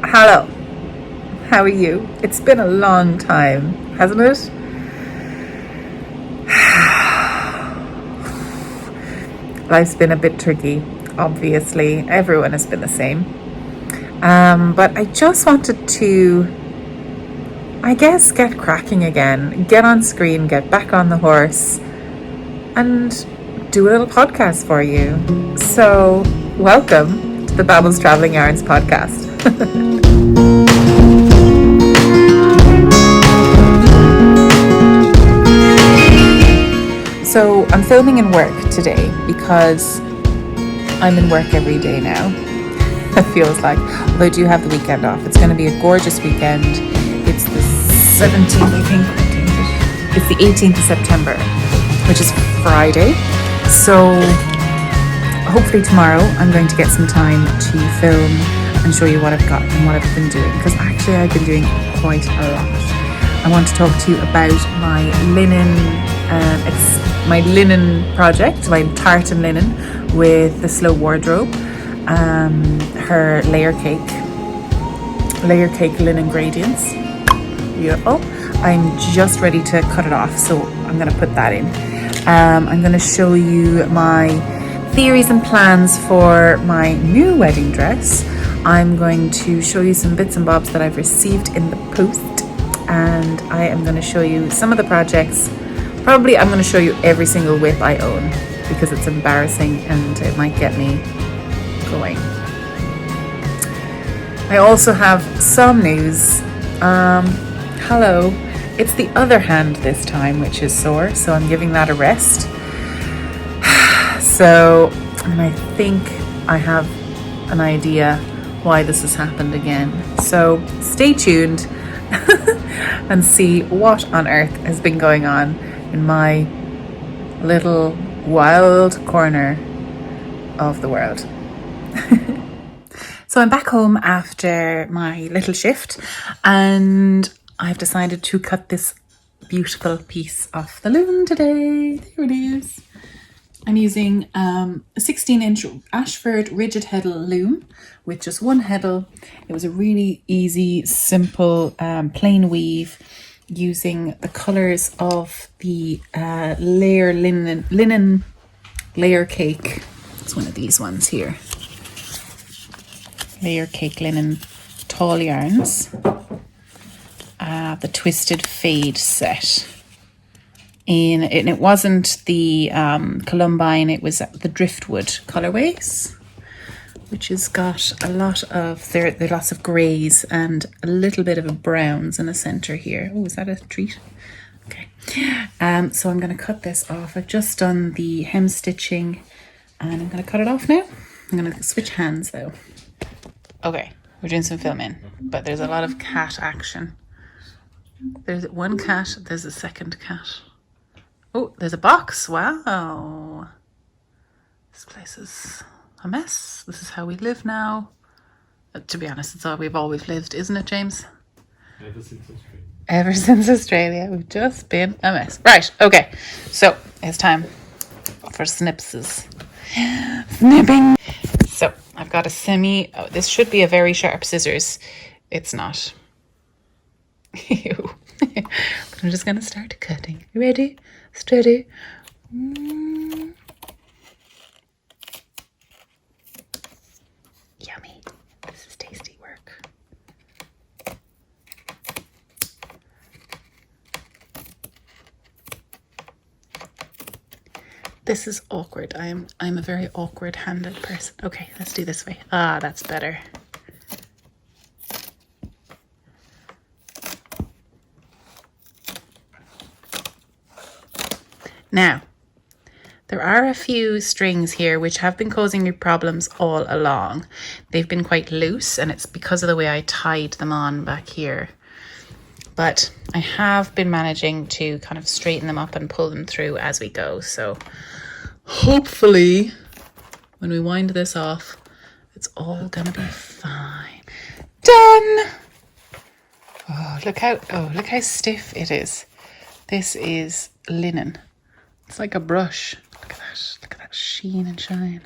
Hello, how are you? It's been a long time, hasn't it? Life's been a bit tricky, obviously. Everyone has been the same. But I just wanted to, I guess, get cracking again, get on screen, get back on the horse, and do a little podcast for you. So, welcome to the Babbles Traveling Yarns podcast. So I'm filming in work today because I'm in work every day now. It feels like, although I do have the weekend off. It's going to be a gorgeous weekend. It's the 17th, I think. It's the 18th of September, which is Friday. So hopefully tomorrow I'm going to get some time to film and show you what I've got and what I've been doing, because actually I've been doing quite a lot. I want to talk to you about my linen project, my tartan linen with the Slow Wardrobe, her layer cake linen gradients. Beautiful. I'm just ready to cut it off, so I'm going to put that in. I'm going to show you my theories and plans for my new wedding dress. I'm going to show you some bits and bobs that I've received in the post, and I am going to show you some of the projects. Probably I'm going to show you every single whip I own because it's embarrassing and it might get me going. I also have some news. Hello. It's the other hand this time which is sore, so I'm giving that a rest. And I think I have an idea why this has happened again. So stay tuned and see what on earth has been going on in my little wild corner of the world. So I'm back home after my little shift, and I've decided to cut this beautiful piece off the loom today. There it is. I'm using a 16-inch Ashford rigid heddle loom with just one heddle. It was a really easy, simple, plain weave using the colours of the linen layer cake. It's one of these ones here. Layer cake linen tall yarns. The Twisted Fade set. And it wasn't the Columbine, it was the Driftwood colorways, which has got a lot of, there are lots of greys and a little bit of a browns in the center here. Oh, is that a treat? Okay. So I'm going to cut this off. I've just done the hem stitching and I'm going to cut it off now. I'm going to switch hands though. Okay, we're doing some filming, but there's a lot of cat action. There's one cat, there's a second cat. Oh, there's a box. Wow. This place is a mess. This is how we live now. To be honest, it's how we've always lived, isn't it, James? Ever since Australia, we've just been a mess. Right, okay. So, it's time for snipses. Snipping. So, I've got a this should be a very sharp scissors. It's not. Ew. But I'm just going to start cutting. You ready? Steady. Yummy. This is tasty work. This is awkward. I'm a very awkward-handed person. Okay, let's do this way. Ah, that's better. Now, there are a few strings here which have been causing me problems all along. They've been quite loose, and it's because of the way I tied them on back here. But I have been managing to kind of straighten them up and pull them through as we go. So hopefully when we wind this off, it's all gonna be fine. Done! Oh, look how stiff it is. This is linen. It's like a brush. Look at that sheen and shine.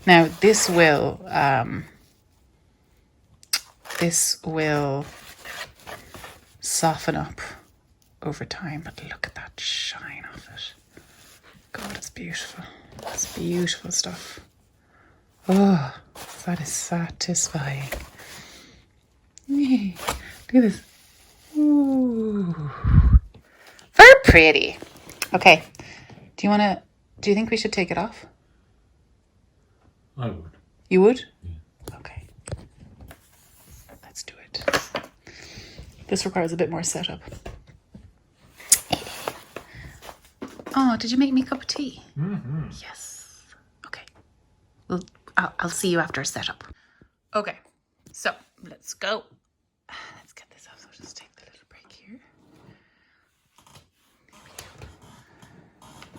Now this will this will soften up over time, but look at that shine of it. God, it's beautiful. It's beautiful stuff. Oh, that is satisfying. Look at this. Ooh. Very pretty. Okay. Do you think we should take it off? I would. You would? Yeah. Okay. Let's do it. This requires a bit more setup. Oh, did you make me a cup of tea? Mm-hmm. Yes. Okay. Well, I'll see you after setup. Okay. So let's go. Let's get this off. So I'll just take the little break here.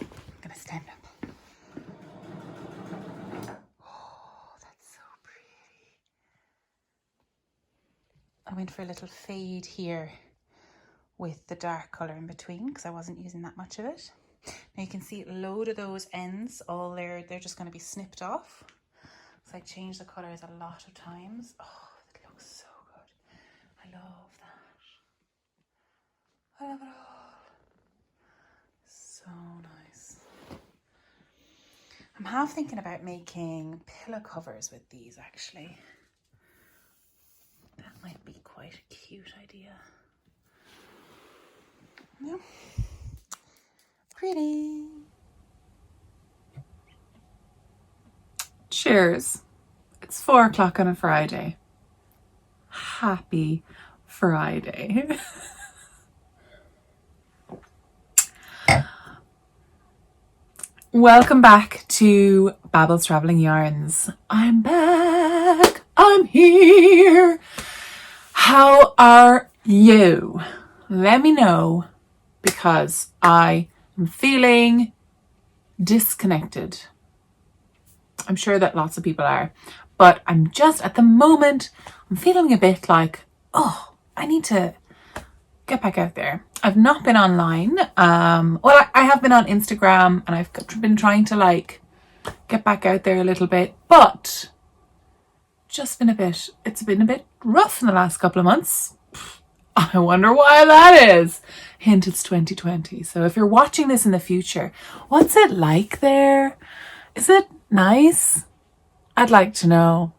I'm gonna stand up. Oh, that's so pretty. I went for a little fade here with the dark colour in between because I wasn't using that much of it. Now you can see a load of those ends, they're just going to be snipped off. So I change the colours a lot of times. Oh, it looks so good. I love that. I love it all. So nice. I'm half thinking about making pillow covers with these actually. That might be quite a cute idea. Yeah. Pretty. Cheers. It's 4 o'clock on a Friday. Happy Friday. Welcome back to Babbles Traveling Yarns. I'm back. I'm here. How are you? Let me know because I am feeling disconnected. I'm sure that lots of people are, but I'm just at the moment, I'm feeling a bit like, oh, I need to get back out there. I've not been online. Well, I have been on Instagram and I've been trying to get back out there a little bit, but it's been a bit rough in the last couple of months. I wonder why that is. Hint, it's 2020. So if you're watching this in the future, what's it like there? Is it nice? I'd like to know.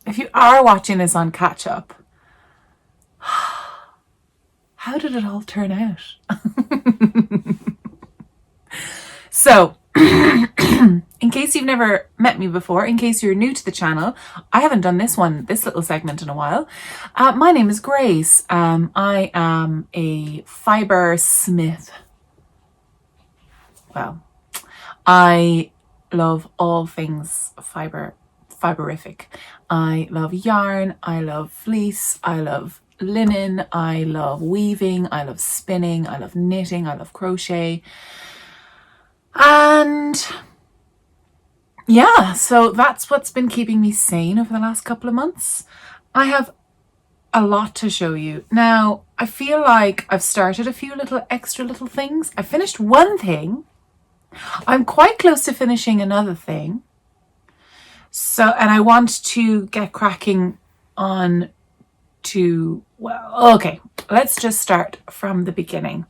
If you are watching this on catch up, how did it all turn out? So, in case you've never met me before, in case you're new to the channel, I haven't done this little segment in a while. My name is Grace. I am a fibre smith. Well, I love all things fiberific. I love yarn, I love fleece, I love linen, I love weaving, I love spinning, I love knitting, I love crochet. And yeah, so that's what's been keeping me sane over the last couple of months. I have a lot to show you. Now, I feel like I've started a few extra little things. I finished one thing. I'm quite close to finishing another thing. So, and I want to get cracking on to, well, okay, let's just start from the beginning.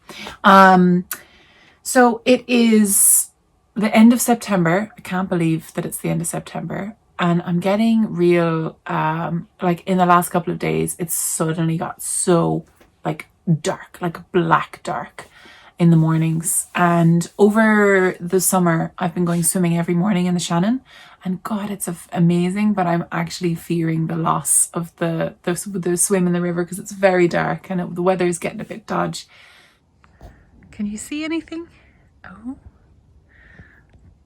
So it is the end of September. I can't believe that it's the end of September. And I'm getting real, in the last couple of days, it's suddenly got so dark, black dark in the mornings. And over the summer, I've been going swimming every morning in the Shannon. And God, it's amazing, but I'm actually fearing the loss of the swim in the river because it's very dark and the weather is getting a bit dodgy. Can you see anything? Oh,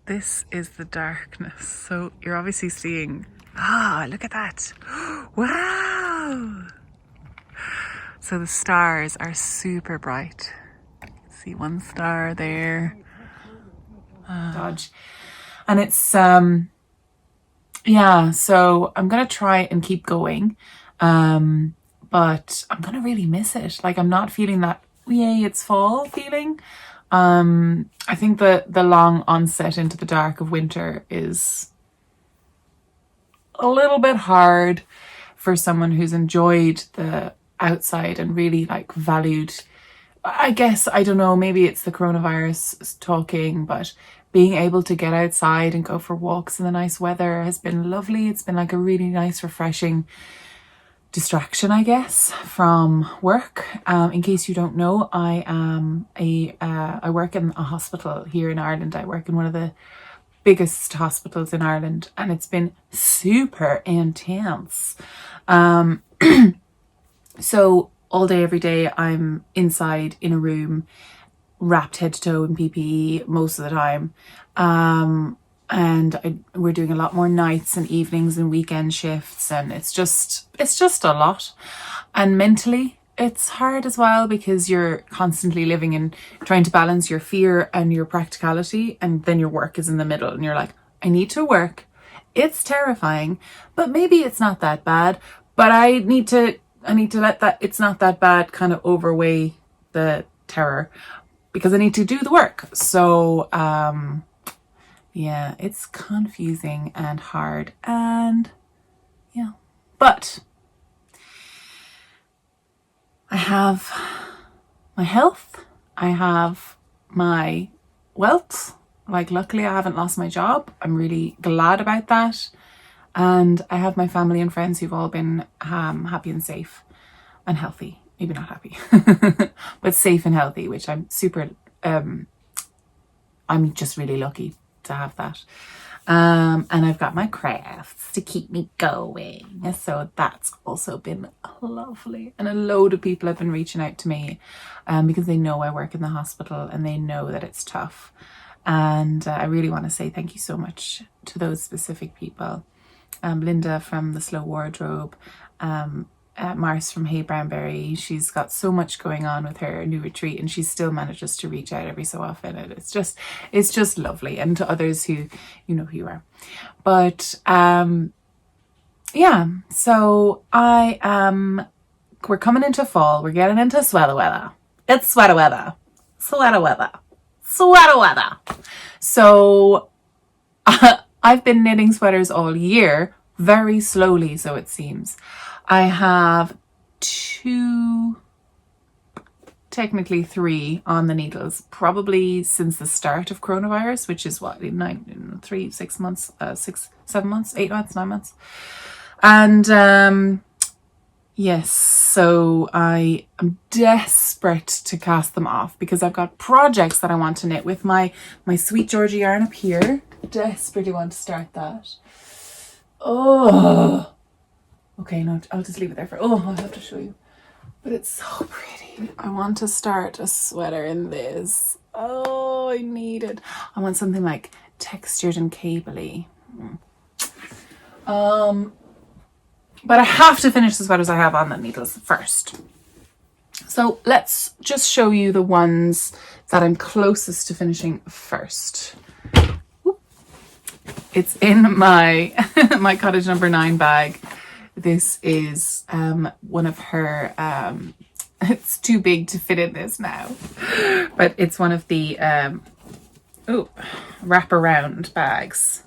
this is the darkness. So you're obviously seeing, look at that. Wow. So the stars are super bright. See one star there. Dodge. And it's, yeah, so I'm going to try and keep going. But I'm going to really miss it. I'm not feeling that, yay, it's fall feeling. I think the long onset into the dark of winter is a little bit hard for someone who's enjoyed the outside and really like valued, I guess, I don't know, maybe it's the coronavirus talking, but being able to get outside and go for walks in the nice weather has been lovely. It's been like a really nice, refreshing distraction, I guess, from work. In case you don't know, I work in a hospital here in Ireland. I work in one of the biggest hospitals in Ireland, and it's been super intense. So all day, every day, I'm inside in a room, wrapped head to toe in PPE most of the time. And we're doing a lot more nights and evenings and weekend shifts, and it's just a lot. And mentally, it's hard as well, because you're constantly living and trying to balance your fear and your practicality, and then your work is in the middle, and you're like, I need to work. It's terrifying, but maybe it's not that bad. But I need to let that it's not that bad kind of overweigh the terror, because I need to do the work. So yeah, it's confusing and hard, and yeah, but I have my health, I have my wealth. Like, luckily I haven't lost my job. I'm really glad about that. And I have my family and friends who've all been happy and safe and healthy. Maybe not happy, but safe and healthy, which I'm super, I'm just really lucky to have that. And I've got my crafts to keep me going. So that's also been lovely. And a load of people have been reaching out to me because they know I work in the hospital and they know that it's tough. And I really want to say thank you so much to those specific people. Linda from The Slow Wardrobe, Mars from Hey Brownberry. She's got so much going on with her new retreat, and she still manages to reach out every so often, and it's just lovely. And to others who, you know who you are. But yeah, so we're coming into fall. We're getting into sweater weather. It's sweater weather. Sweater weather. Sweater weather. So I've been knitting sweaters all year, very slowly, so it seems. I have technically 3 on the needles, probably since the start of coronavirus, which is what, 7 months, 8 months, 9 months. And yes, so I am desperate to cast them off, because I've got projects that I want to knit with my Sweet Georgie yarn up here. Desperately want to start that. Oh, okay, no, I'll just leave it there I'll have to show you. But it's so pretty. I want to start a sweater in this. Oh, I need it. I want something like textured and cabley. But I have to finish the sweaters I have on the needles first. So let's just show you the ones that I'm closest to finishing first. It's in my my Cottage number 9 bag. This is one of her, it's too big to fit in this now, but it's one of the wraparound bags.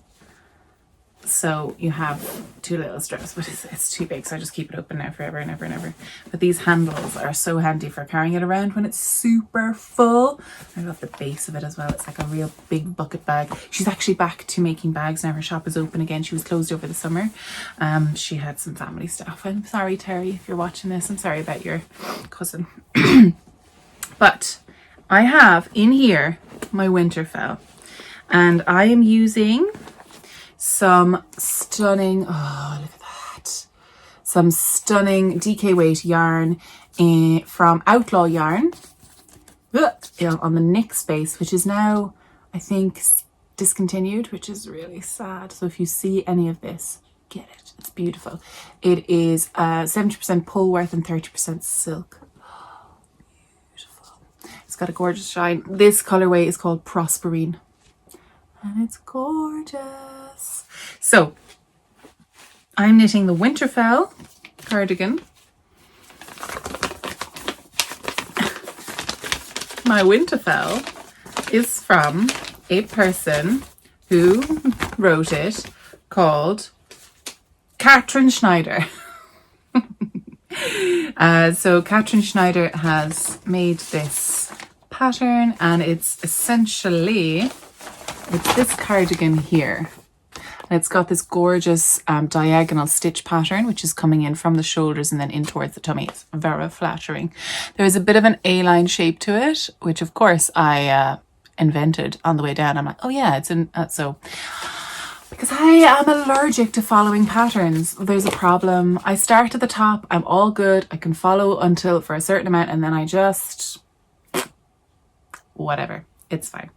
So you have 2 little straps, but it's too big, so I just keep it open now forever and ever and ever. But these handles are so handy for carrying it around when it's super full. I love the base of it as well. It's like a real big bucket bag. She's actually back to making bags now. Her shop is open again. She was closed over the summer. She had some family stuff. I'm sorry, Terry, if you're watching this. I'm sorry about your cousin. But I have in here my Winterfell, and I am using some stunning, look at that, some stunning DK weight yarn from Outlaw Yarn on the knit space, which is now, I think, discontinued, which is really sad. So if you see any of this, get it. It's beautiful. It is 70% Pullworth and 30% silk. Beautiful. It's got a gorgeous shine. This colorway is called Prosperine, and it's gorgeous. So I'm knitting the Winterfell cardigan. My Winterfell is from a person who wrote it, called Katrin Schneider. So Katrin Schneider has made this pattern, and it's essentially, it's this cardigan here. And it's got this gorgeous diagonal stitch pattern, which is coming in from the shoulders and then in towards the tummy. It's very flattering. There is a bit of an A-line shape to it, which of course I invented on the way down. I'm like, oh yeah, it's in, so... Because I am allergic to following patterns. There's a problem. I start at the top, I'm all good, I can follow until for a certain amount, and then I just... whatever. It's fine.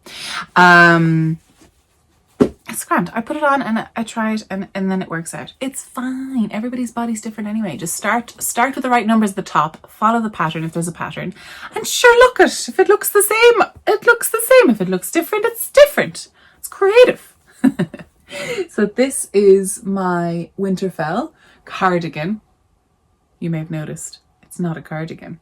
It's grand. I put it on and I try it and then it works out. It's fine. Everybody's body's different anyway. Just start with the right numbers at the top. Follow the pattern if there's a pattern. And sure, look it. If it looks the same, it looks the same. If it looks different, it's different. It's creative. So this is my Winterfell cardigan. You may have noticed it's not a cardigan.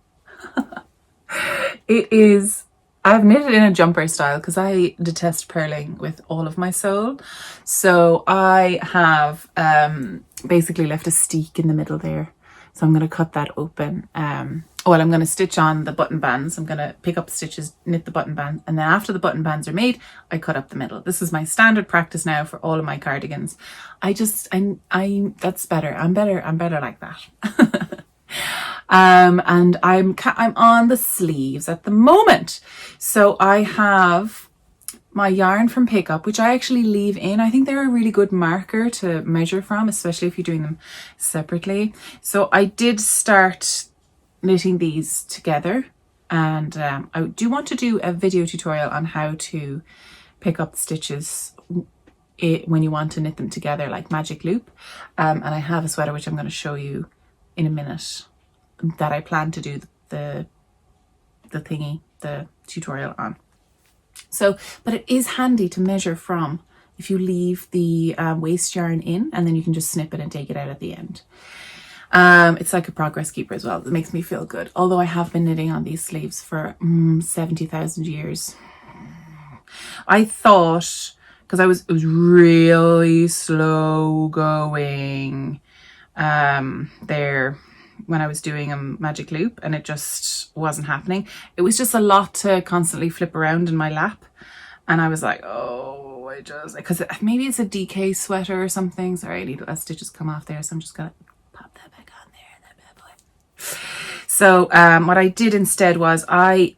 It is... I've knit it in a jumper style because I detest purling with all of my soul. So I have basically left a steek in the middle there. So I'm going to cut that open. I'm going to stitch on the button bands. I'm going to pick up stitches, knit the button band. And then after the button bands are made, I cut up the middle. This is my standard practice now for all of my cardigans. That's better. I'm better like that. And I'm on the sleeves at the moment. So I have my yarn from Pickup, which I actually leave in. I think they're a really good marker to measure from, especially if you're doing them separately. So I did start knitting these together, and I do want to do a video tutorial on how to pick up stitches when you want to knit them together like magic loop. And I have a sweater which I'm going to show you in a minute that I plan to do the tutorial on. So, but it is handy to measure from if you leave the waste yarn in, and then you can just snip it and take it out at the end. It's like a progress keeper as well. It makes me feel good. Although I have been knitting on these sleeves for 70,000 years. I thought, because it was really slow going there when I was doing a magic loop, and it just wasn't happening. It was just a lot to constantly flip around in my lap, and I was like, oh, because maybe it's a DK sweater or something. Sorry, I need to let stitches come off there, so I'm just gonna pop that back on there, that bad boy. So what I did instead was at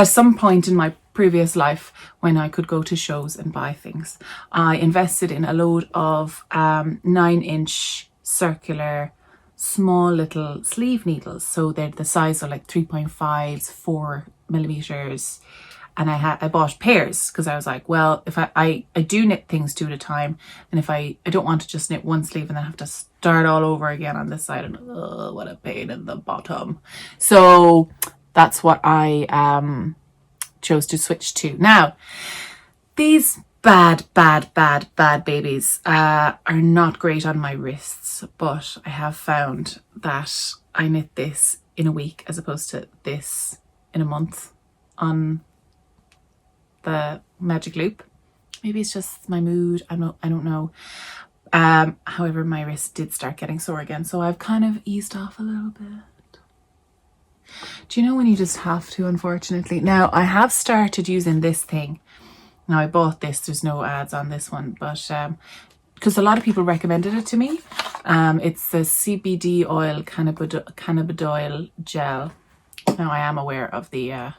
some point in my previous life, when I could go to shows and buy things, I invested in a load of 9-inch circular small little sleeve needles. So they're the size of like 3.5s, 4 millimeters. And I bought pairs because I was like, well, if I do knit things 2 at a time, and if I don't want to just knit one sleeve and then have to start all over again on this side, and what a pain in the bottom. So that's what I chose to switch to. Now, these bad babies are not great on my wrists, but I have found that I knit this in a week as opposed to this in a month on the magic loop. Maybe it's just my mood. I don't know. However, my wrist did start getting sore again, so I've kind of eased off a little bit. Do you know when you just have to, unfortunately? Now, I have started using this thing. Now, I bought this. There's no ads on this one, but because a lot of people recommended it to me. It's the CBD oil cannabidiol gel. Now, I am aware of the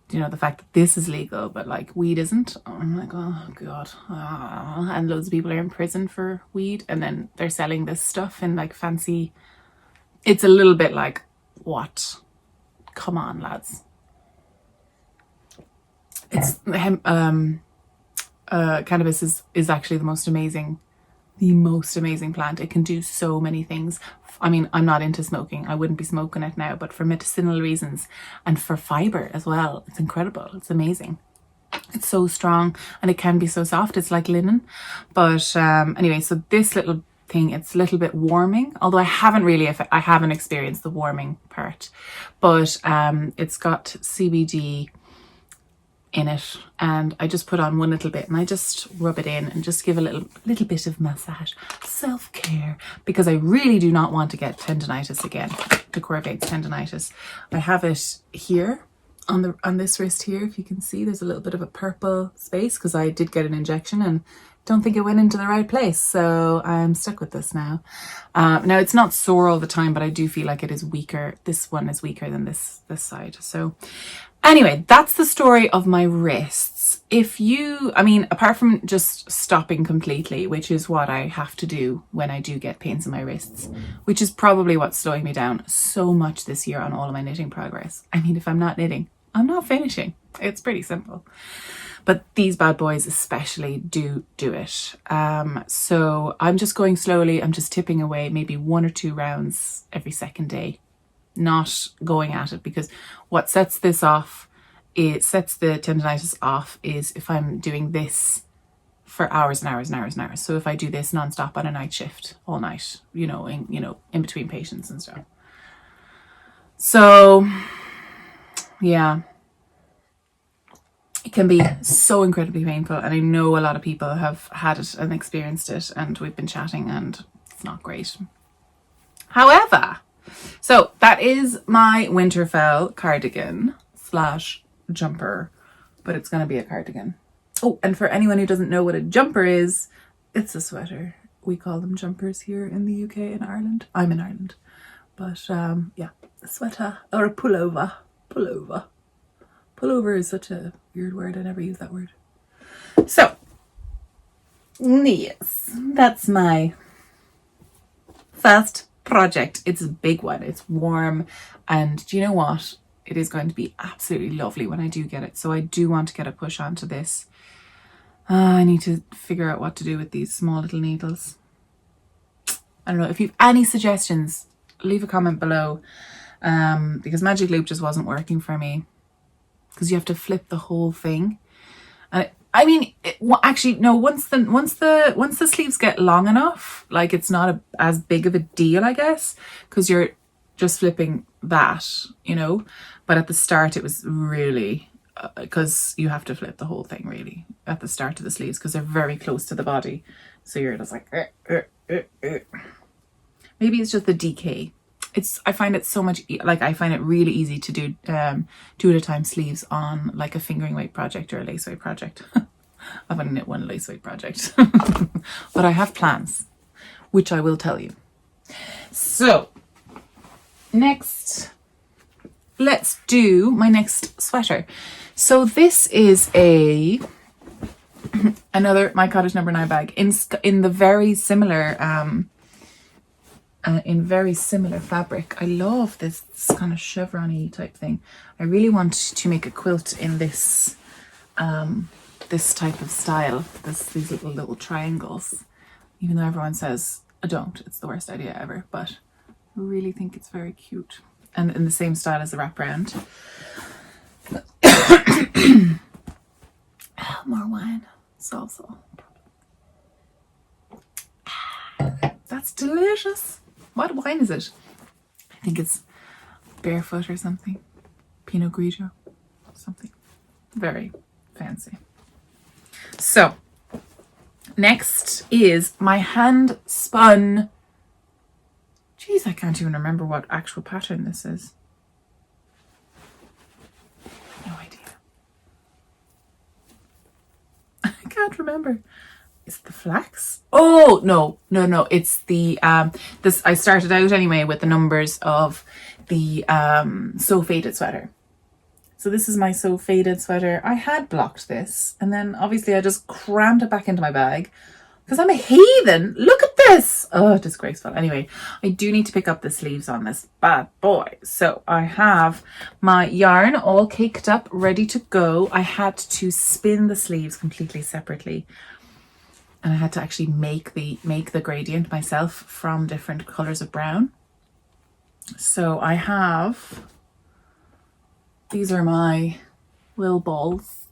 the fact that this is legal, but like weed isn't. I'm like, oh god. And loads of people are in prison for weed, and then they're selling this stuff in like fancy. It's a little bit like, what? Come on, lads. It's cannabis is actually the most amazing plant. It can do so many things. I mean, I'm not into smoking. I wouldn't be smoking it now, but for medicinal reasons and for fiber as well, it's incredible. It's amazing. It's so strong, and it can be so soft. It's like linen. But anyway, so this little thing, it's a little bit warming, although I haven't experienced the warming part, but it's got CBD in it, and I just put on one little bit and I just rub it in and just give a little bit of massage, self-care, because I really do not want to get tendonitis again, the corvates tendonitis. I have it here on this wrist here. If you can see, there's a little bit of a purple space because I did get an injection and don't think it went into the right place, so I'm stuck with this now. Now it's not sore all the time, but I do feel like it is weaker. This one is weaker than this side. So anyway, that's the story of my wrists. Apart from just stopping completely, which is what I have to do when I do get pains in my wrists, which is probably what's slowing me down so much this year on all of my knitting progress. I mean, if I'm not knitting, I'm not finishing. It's pretty simple. But these bad boys especially do it. So I'm just going slowly. I'm just tipping away maybe 1 or 2 rounds every second day, not going at it, because what sets this off, it sets the tendonitis off, is if I'm doing this for hours and hours and hours and hours. So if I do this nonstop on a night shift all night, in between patients and stuff. So yeah. It can be so incredibly painful, and I know a lot of people have had it and experienced it, and we've been chatting and it's not great. However, so that is my Winterfell cardigan / jumper, but it's going to be a cardigan. Oh, and for anyone who doesn't know what a jumper is, it's a sweater. We call them jumpers here in the UK and Ireland. I'm in Ireland. But yeah, a sweater or a pullover. Pullover is such a weird word. I never use that word. So, yes, that's my first project. It's a big one. It's warm. And do you know what? It is going to be absolutely lovely when I do get it. So I do want to get a push onto this. I need to figure out what to do with these small little needles. I don't know. If you have any suggestions, leave a comment below. Because Magic Loop just wasn't working for me. Because you have to flip the whole thing. Once the sleeves get long enough, like it's not as big of a deal, I guess, because you're just flipping that, But at the start, it was really, because you have to flip the whole thing really at the start of the sleeves because they're very close to the body. So you're just like, Maybe it's just the decay. I find it so much, I find it really easy to do 2 at a time sleeves on like a fingering weight project or a lace weight project. I've only knit one lace weight project, but I have plans, which I will tell you. So next, let's do my next sweater. So this is another My Cottage No. 9 bag in the very similar, in very similar fabric. I love this kind of chevron-y type thing. I really want to make a quilt in this this type of style. These little triangles. Even though everyone says I don't, it's the worst idea ever. But I really think it's very cute. And in the same style as the wraparound. More wine. Salsa. That's delicious. What wine is it? I think it's Barefoot or something. Pinot Grigio. Something. Very fancy. So, next is my hand spun. Jeez, I can't even remember what actual pattern this is. No idea. I can't remember. Is it the flax? Oh, no. It's the, this, I started out anyway with the numbers of the So Faded sweater. So this is my So Faded sweater. I had blocked this and then obviously I just crammed it back into my bag because I'm a heathen. Look at this. Oh, disgraceful. Anyway, I do need to pick up the sleeves on this bad boy. So I have my yarn all caked up, ready to go. I had to spin the sleeves completely separately. And I had to actually make the gradient myself from different colors of brown. So I have, these are my little balls.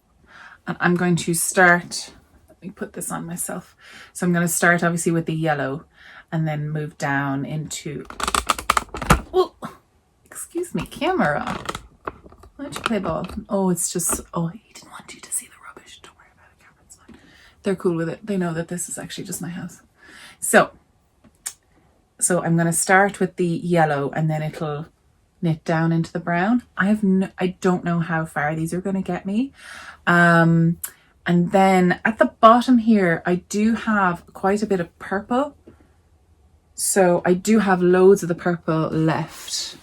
And I'm going to start, let me put this on myself. So I'm going to start obviously with the yellow and then move down into, oh, excuse me, camera. Why don't you play ball? Oh, it's just, oh, he didn't want you to see the rubbish. Don't worry about it, Cameron, it's fine. They're cool with it. They know that this is actually just my house. So I'm going to start with the yellow and then it'll knit down into the brown. I don't know how far these are going to get me. And then at the bottom here, I do have quite a bit of purple. So I do have loads of the purple left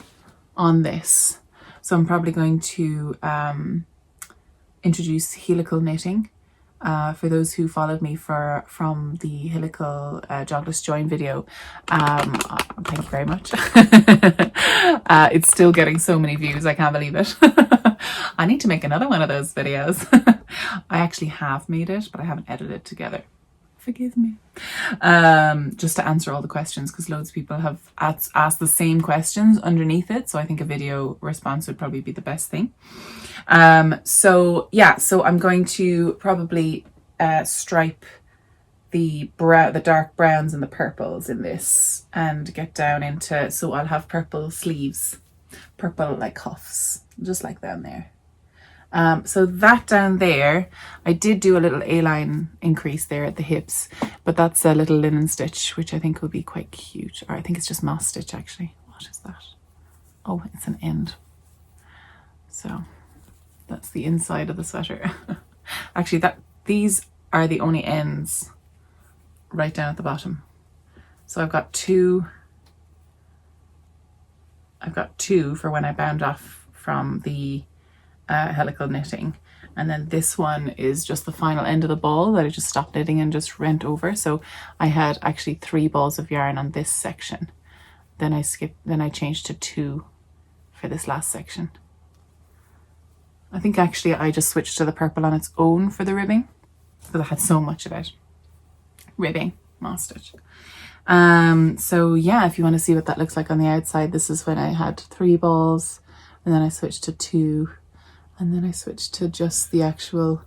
on this. So I'm probably going to introduce helical knitting. For those who followed me from the helical jogless join video, thank you very much. It's still getting so many views, I can't believe it. I need to make another one of those videos. I actually have made it, but I haven't edited it together. Forgive me. Just to answer all the questions, because loads of people have asked the same questions underneath it, so I think a video response would probably be the best thing. So I'm going to probably stripe the dark browns and the purples in this and get down into, so I'll have purple sleeves, purple like cuffs, just like down there. So that down there, I did do a little A-line increase there at the hips, but that's a little linen stitch, which I think will be quite cute. Or I think it's just moss stitch actually. What is that? Oh, it's an end. So that's the inside of the sweater. Actually, these are the only ends right down at the bottom. So I've got two for when I bound off from the helical knitting, and then this one is just the final end of the ball that I just stopped knitting and just rent over. So I had actually 3 balls of yarn on this section, then I changed to 2 for this last section. I think actually I just switched to the purple on its own for the ribbing because I had so much of it. Ribbing, moss stitch. So yeah, if you want to see what that looks like on the outside, this is when I had 3 balls, and then I switched to 2, and then I switched to just 1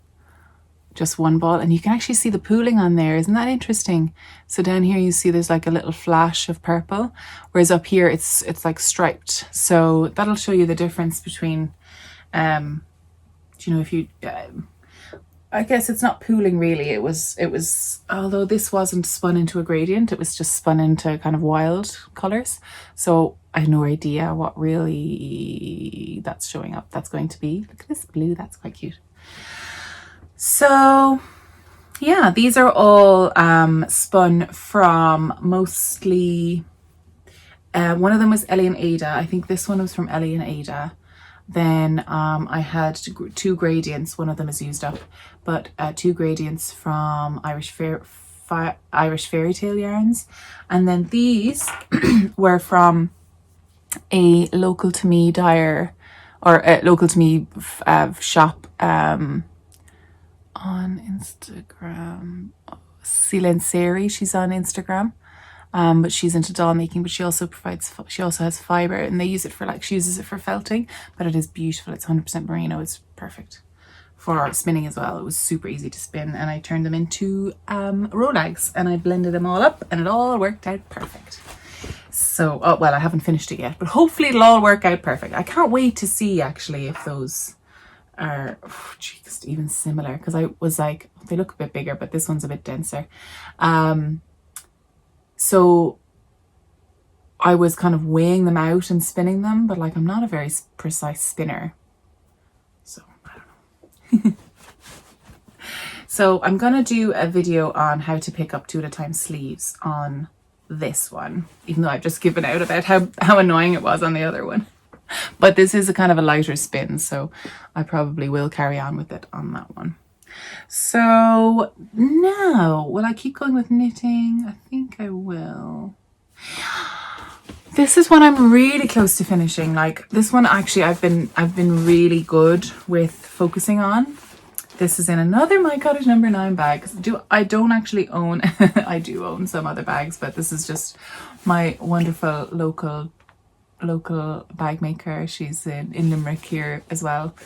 ball, and you can actually see the pooling on there. Isn't that interesting? So down here you see there's like a little flash of purple, whereas up here it's like striped. So that'll show you the difference between if you I guess it's not pooling really. It was although this wasn't spun into a gradient, it was just spun into kind of wild colors. So I have no idea what really that's showing up. That's going to be, look at this blue, that's quite cute. So yeah, these are all spun from mostly, one of them was Ellie and Ada. I think this one was from Ellie and Ada. Then I had 2 gradients. One of them is used up, but 2 gradients from Irish Fairy Tale yarns. And then these were from a local to me dyer, or a local to me shop on Instagram. Silenceri, she's on Instagram. But she's into doll making, but she also has fiber, and they use it for she uses it for felting, but it is beautiful. It's 100% merino. It's perfect for spinning as well. It was super easy to spin, and I turned them into rolags, and I blended them all up, and it all worked out perfect. So, oh, well, I haven't finished it yet, but hopefully it'll all work out perfect. I can't wait to see actually if those are just even similar, because I was like, they look a bit bigger, but this one's a bit denser. So I was kind of weighing them out and spinning them, but like I'm not a very precise spinner. So I don't know. So I'm going to do a video on how to pick up 2 at a time sleeves on this one, even though I've just given out about how annoying it was on the other one. But this is a kind of a lighter spin, so I probably will carry on with it on that one. So now, will I keep going with knitting? I think I will. This is one I'm really close to finishing. Like this one, actually, I've been really good with focusing on. This is in another My Cottage No. 9 bag. I don't actually own, I do own some other bags, but this is just my wonderful local bag maker. She's in Limerick here as well.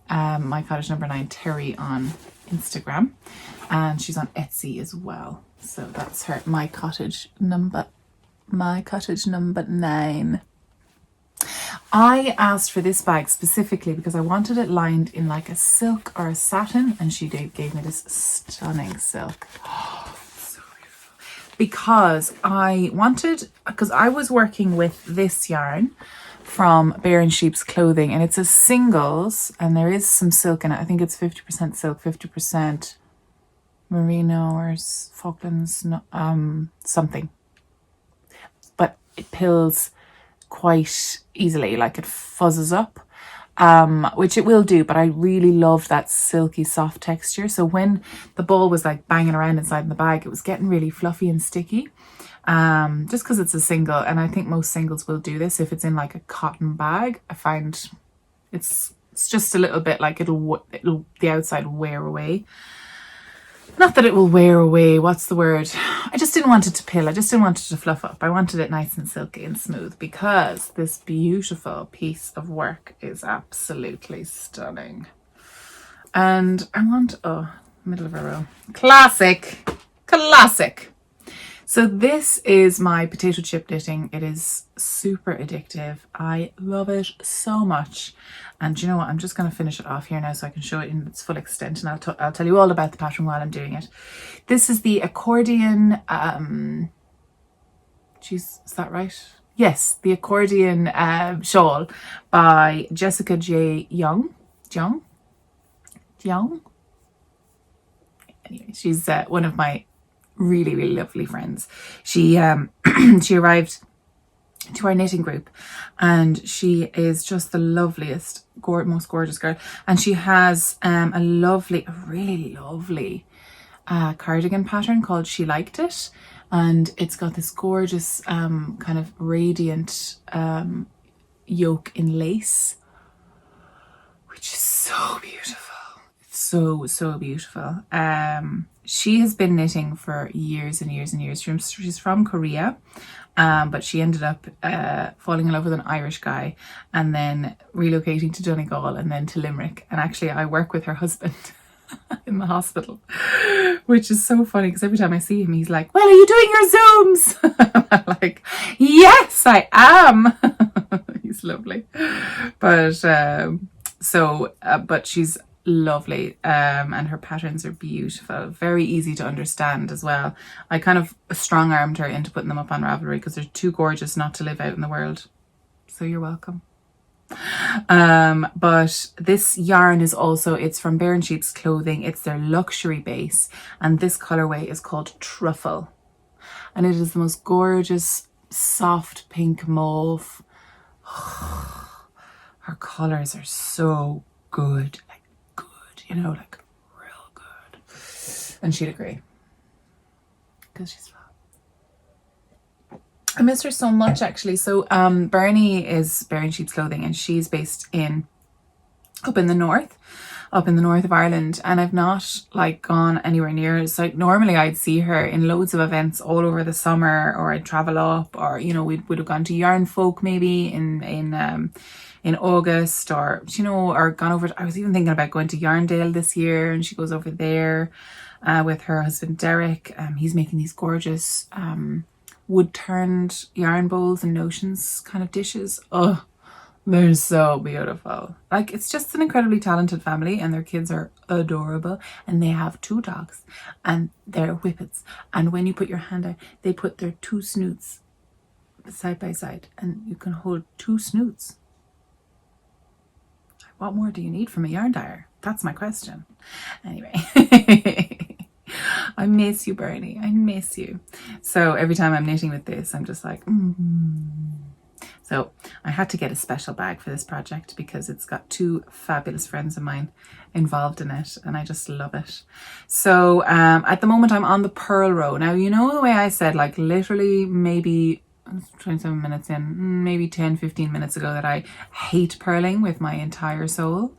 My Cottage No. 9 Terry on Instagram, and she's on Etsy as well. So that's her My Cottage number 9. I asked for this bag specifically because I wanted it lined in like a silk or a satin, and she gave me this stunning silk. So beautiful. Because I was working with this yarn from Bear and Sheep's Clothing, and it's a singles, and there is some silk in it. I think it's 50% silk, 50% merino or Falklands, something. But it pills quite easily, like it fuzzes up, which it will do, but I really loved that silky soft texture. So when the ball was like banging around inside the bag, it was getting really fluffy and sticky, just because it's a single, and I think most singles will do this. If it's in like a cotton bag, I find it's just a little bit like it'll the outside will wear away. Not that it will wear away, what's the word? I just didn't want it to pill. I just didn't want it to fluff up. I wanted it nice and silky and smooth, because this beautiful piece of work is absolutely stunning. And I want, middle of a row. Classic. So this is my potato chip knitting. It is super addictive. I love it so much. And do you know what? I'm just going to finish it off here now so I can show it in its full extent. And I'll tell you all about the pattern while I'm doing it. This is the Accordion, is that right? Yes, the Accordion shawl by Jessica J. Young. Anyway, she's one of my really, really lovely friends. She she arrived to our knitting group, and she is just the loveliest, most gorgeous girl. And she has a really lovely cardigan pattern called She Liked It, and it's got this gorgeous kind of radiant yoke in lace, which is so beautiful. It's so beautiful. She has been knitting for years and years and years. She's from Korea, but she ended up falling in love with an Irish guy, and then relocating to Donegal, and then to Limerick. And actually I work with her husband in the hospital, which is so funny, because every time I see him he's like, "Well, are you doing your Zooms?" I'm like, "Yes, I am." He's lovely. But but she's lovely, and her patterns are beautiful, very easy to understand as well. I kind of strong-armed her into putting them up on Ravelry because they're too gorgeous not to live out in the world. So you're welcome. But this yarn is also, it's from Bear and Sheep's Clothing. It's their luxury base, and this colorway is called Truffle, and it is the most gorgeous soft pink mauve. Her colors are so good, you know, like real good. And she'd agree, because she's fab. I miss her so much, actually. So Bernie is Bear and Sheep's Clothing, and she's based up in the north of Ireland, and I've not like gone anywhere near. It's like normally I'd see her in loads of events all over the summer, or I'd travel up, or you know, we would have gone to Yarn Folk maybe in August, or you know, or gone over I was even thinking about going to Yarndale this year, and she goes over there with her husband Derek. He's making these gorgeous wood turned yarn bowls and notions kind of dishes. Oh, they're so beautiful. Like, it's just an incredibly talented family, and their kids are adorable, and they have 2 dogs, and they're whippets, and when you put your hand out, they put their 2 snoots side by side, and you can hold 2 snoots. What more do you need from a yarn dyer? That's my question. Anyway, I miss you, Bernie. I miss you. So every time I'm knitting with this, I'm just like, So I had to get a special bag for this project because it's got 2 fabulous friends of mine involved in it, and I just love it. So at the moment I'm on the purl row. Now, you know the way I said, like literally maybe 27 minutes in, maybe 10-15 minutes ago, that I hate purling with my entire soul.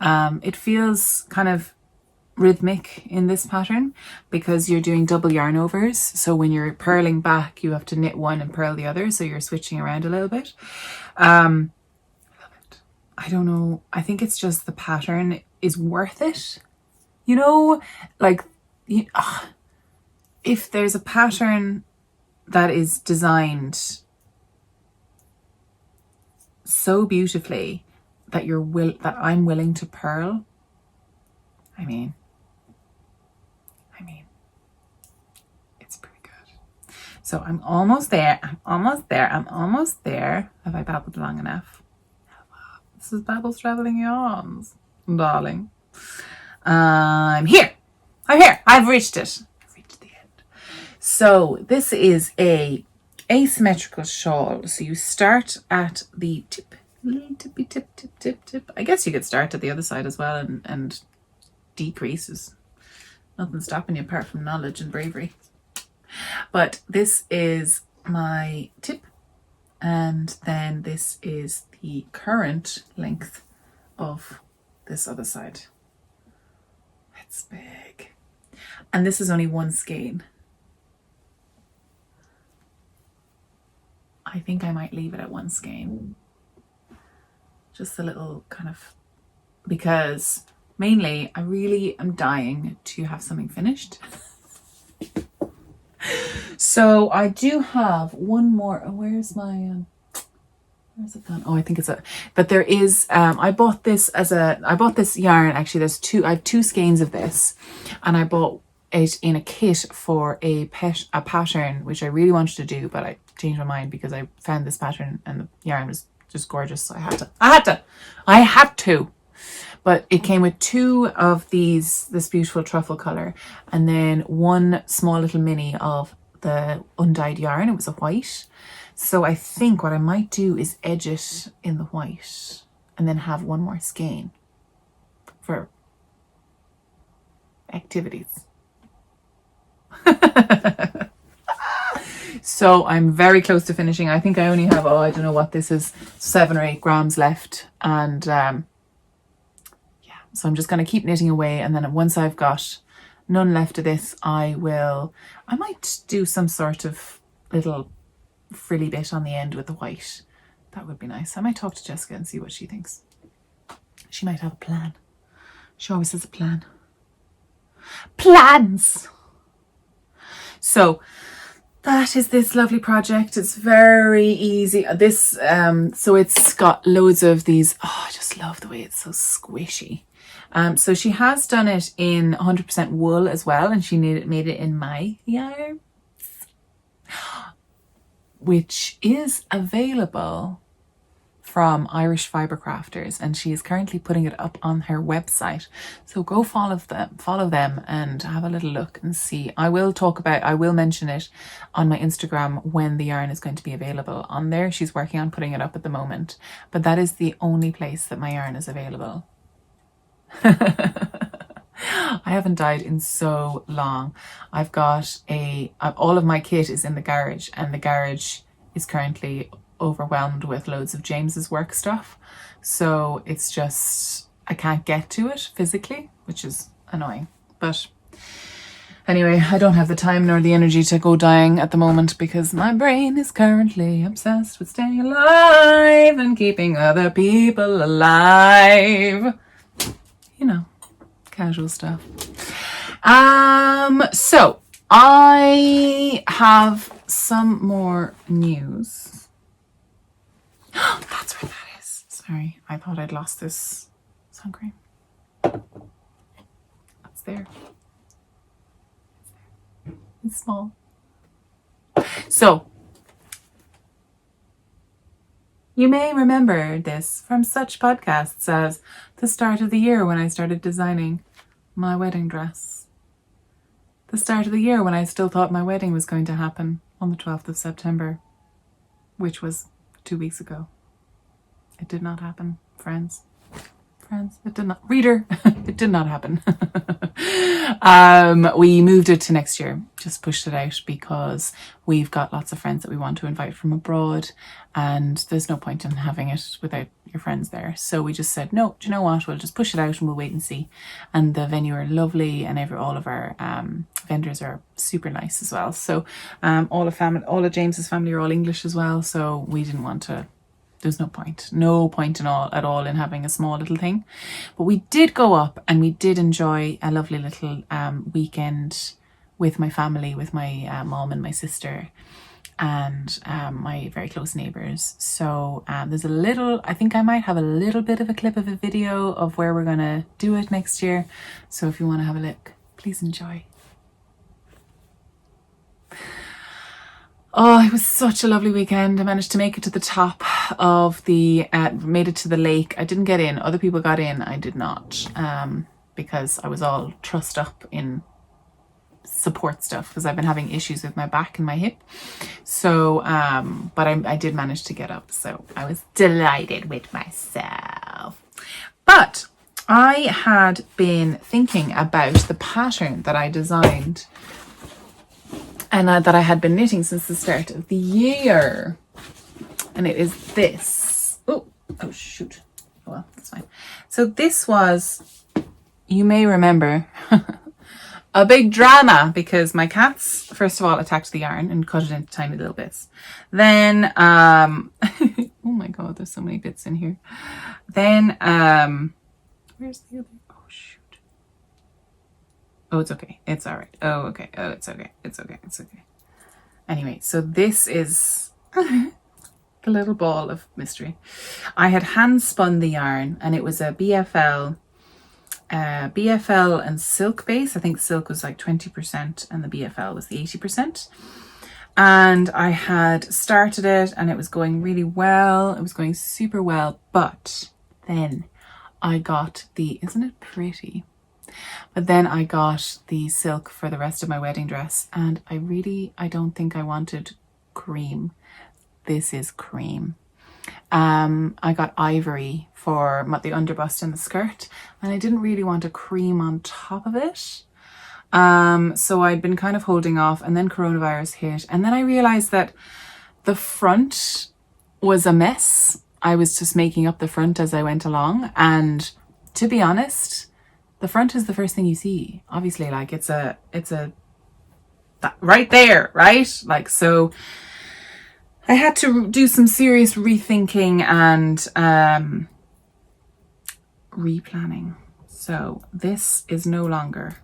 It feels kind of rhythmic in this pattern because you're doing double yarn overs. So when you're purling back, you have to knit one and purl the other, so you're switching around a little bit. I love it. I don't know, I think it's just the pattern is worth it, you know, like if there's a pattern that is designed so beautifully that that I'm willing to purl. I mean, it's pretty good. So I'm almost there. Have I babbled long enough? This is Babbles Traveling Yarns, darling. I'm here. I've reached it. I've reached the end. So this is a asymmetrical shawl. So you start at the tip, little tippy tip. I guess you could start at the other side as well and decreases. Nothing stopping you apart from knowledge and bravery. But this is my tip, and then this is the current length of this other side. It's big. And this is only one skein. I think I might leave it at one skein. Just a little kind of, because mainly I really am dying to have something finished. So I do have one more. Where's it gone? Oh, I think it's but there is, I bought this yarn. Actually, I have two skeins of this, and I bought it in a kit for a pattern, which I really wanted to do, but I changed my mind because I found this pattern and the yarn was just gorgeous. So I had to. But it came with two of this beautiful truffle color, and then one small little mini of the undyed yarn. It was a white. So I think what I might do is edge it in the white and then have one more skein for activities. So I'm very close to finishing. I think I only have, I don't know what this is, 7 or 8 grams left. And so I'm just going to keep knitting away. And then once I've got none left of this, I might do some sort of little frilly bit on the end with the white. That would be nice. I might talk to Jessica and see what she thinks. She might have a plan. She always has a plan. Plans! So that is this lovely project. It's very easy. This, so it's got loads of these. Oh, I just love the way it's so squishy. So she has done it in 100% wool as well, and she made it in my yarn, which is available from Irish Fibre Crafters, and she is currently putting it up on her website. So go follow them and have a little look and see. I will mention it on my Instagram when the yarn is going to be available on there. She's working on putting it up at the moment, but that is the only place that my yarn is available. I haven't dyed in so long. I've got all of my kit is in the garage, and the garage is currently overwhelmed with loads of James's work stuff. So it's just, I can't get to it physically, which is annoying. But anyway, I don't have the time nor the energy to go dyeing at the moment because my brain is currently obsessed with staying alive and keeping other people alive. You know, casual stuff. So I have some more news. That's where that is. Sorry, I thought I'd lost this sun cream. That's there. It's small. So you may remember this from such podcasts as the start of the year when I started designing my wedding dress. The start of the year when I still thought my wedding was going to happen on the 12th of September, which was 2 weeks ago. It did not happen, friends. It did not. Reader, it did not happen. We moved it to next year, just pushed it out because we've got lots of friends that we want to invite from abroad, and there's no point in having it without your friends there. So we just said, no, do you know what? We'll just push it out and we'll wait and see. And the venue are lovely, and all of our vendors are super nice as well. So all of James's family are all English as well. So we didn't want to. There's no point at all in having a small little thing. But we did go up and we did enjoy a lovely little weekend with my family, with my mom and my sister. and my very close neighbors. So there's a little, I think I might have a little bit of a clip of a video of where we're gonna do it next year. So if you want to have a look, please enjoy. Oh, it was such a lovely weekend. I managed to make it to the top of made it to the lake. I didn't get in. Other people got in. I did not, because I was all trussed up in support stuff because I've been having issues with my back and my hip. So, but I did manage to get up. So I was delighted with myself. But I had been thinking about the pattern that I designed and that I had been knitting since the start of the year. And it is this. Oh shoot. Oh, well, that's fine. So this was, you may remember, a big drama because my cats, first of all, attacked the yarn and cut it into tiny little bits. Then, oh my God, there's so many bits in here. Then, where's the other? Oh, shoot. Oh, it's okay. It's all right. Oh, okay. Oh, it's okay. It's okay. It's okay. Anyway, so this is the little ball of mystery. I had hand spun the yarn and it was a BFL and silk base. I think silk was like 20% and the BFL was the 80%. And I had started it and it was going really well. It was going super well. But then I got isn't it pretty? But then I got the silk for the rest of my wedding dress and I don't think I wanted cream. This is cream. I got ivory for the underbust and the skirt, and I didn't really want a cream on top of it. So I'd been kind of holding off, and then coronavirus hit, and then I realized that the front was a mess. I was just making up the front as I went along, and to be honest, the front is the first thing you see. Obviously, like it's right there, right? Like, so I had to do some serious rethinking and replanning. So this is no longer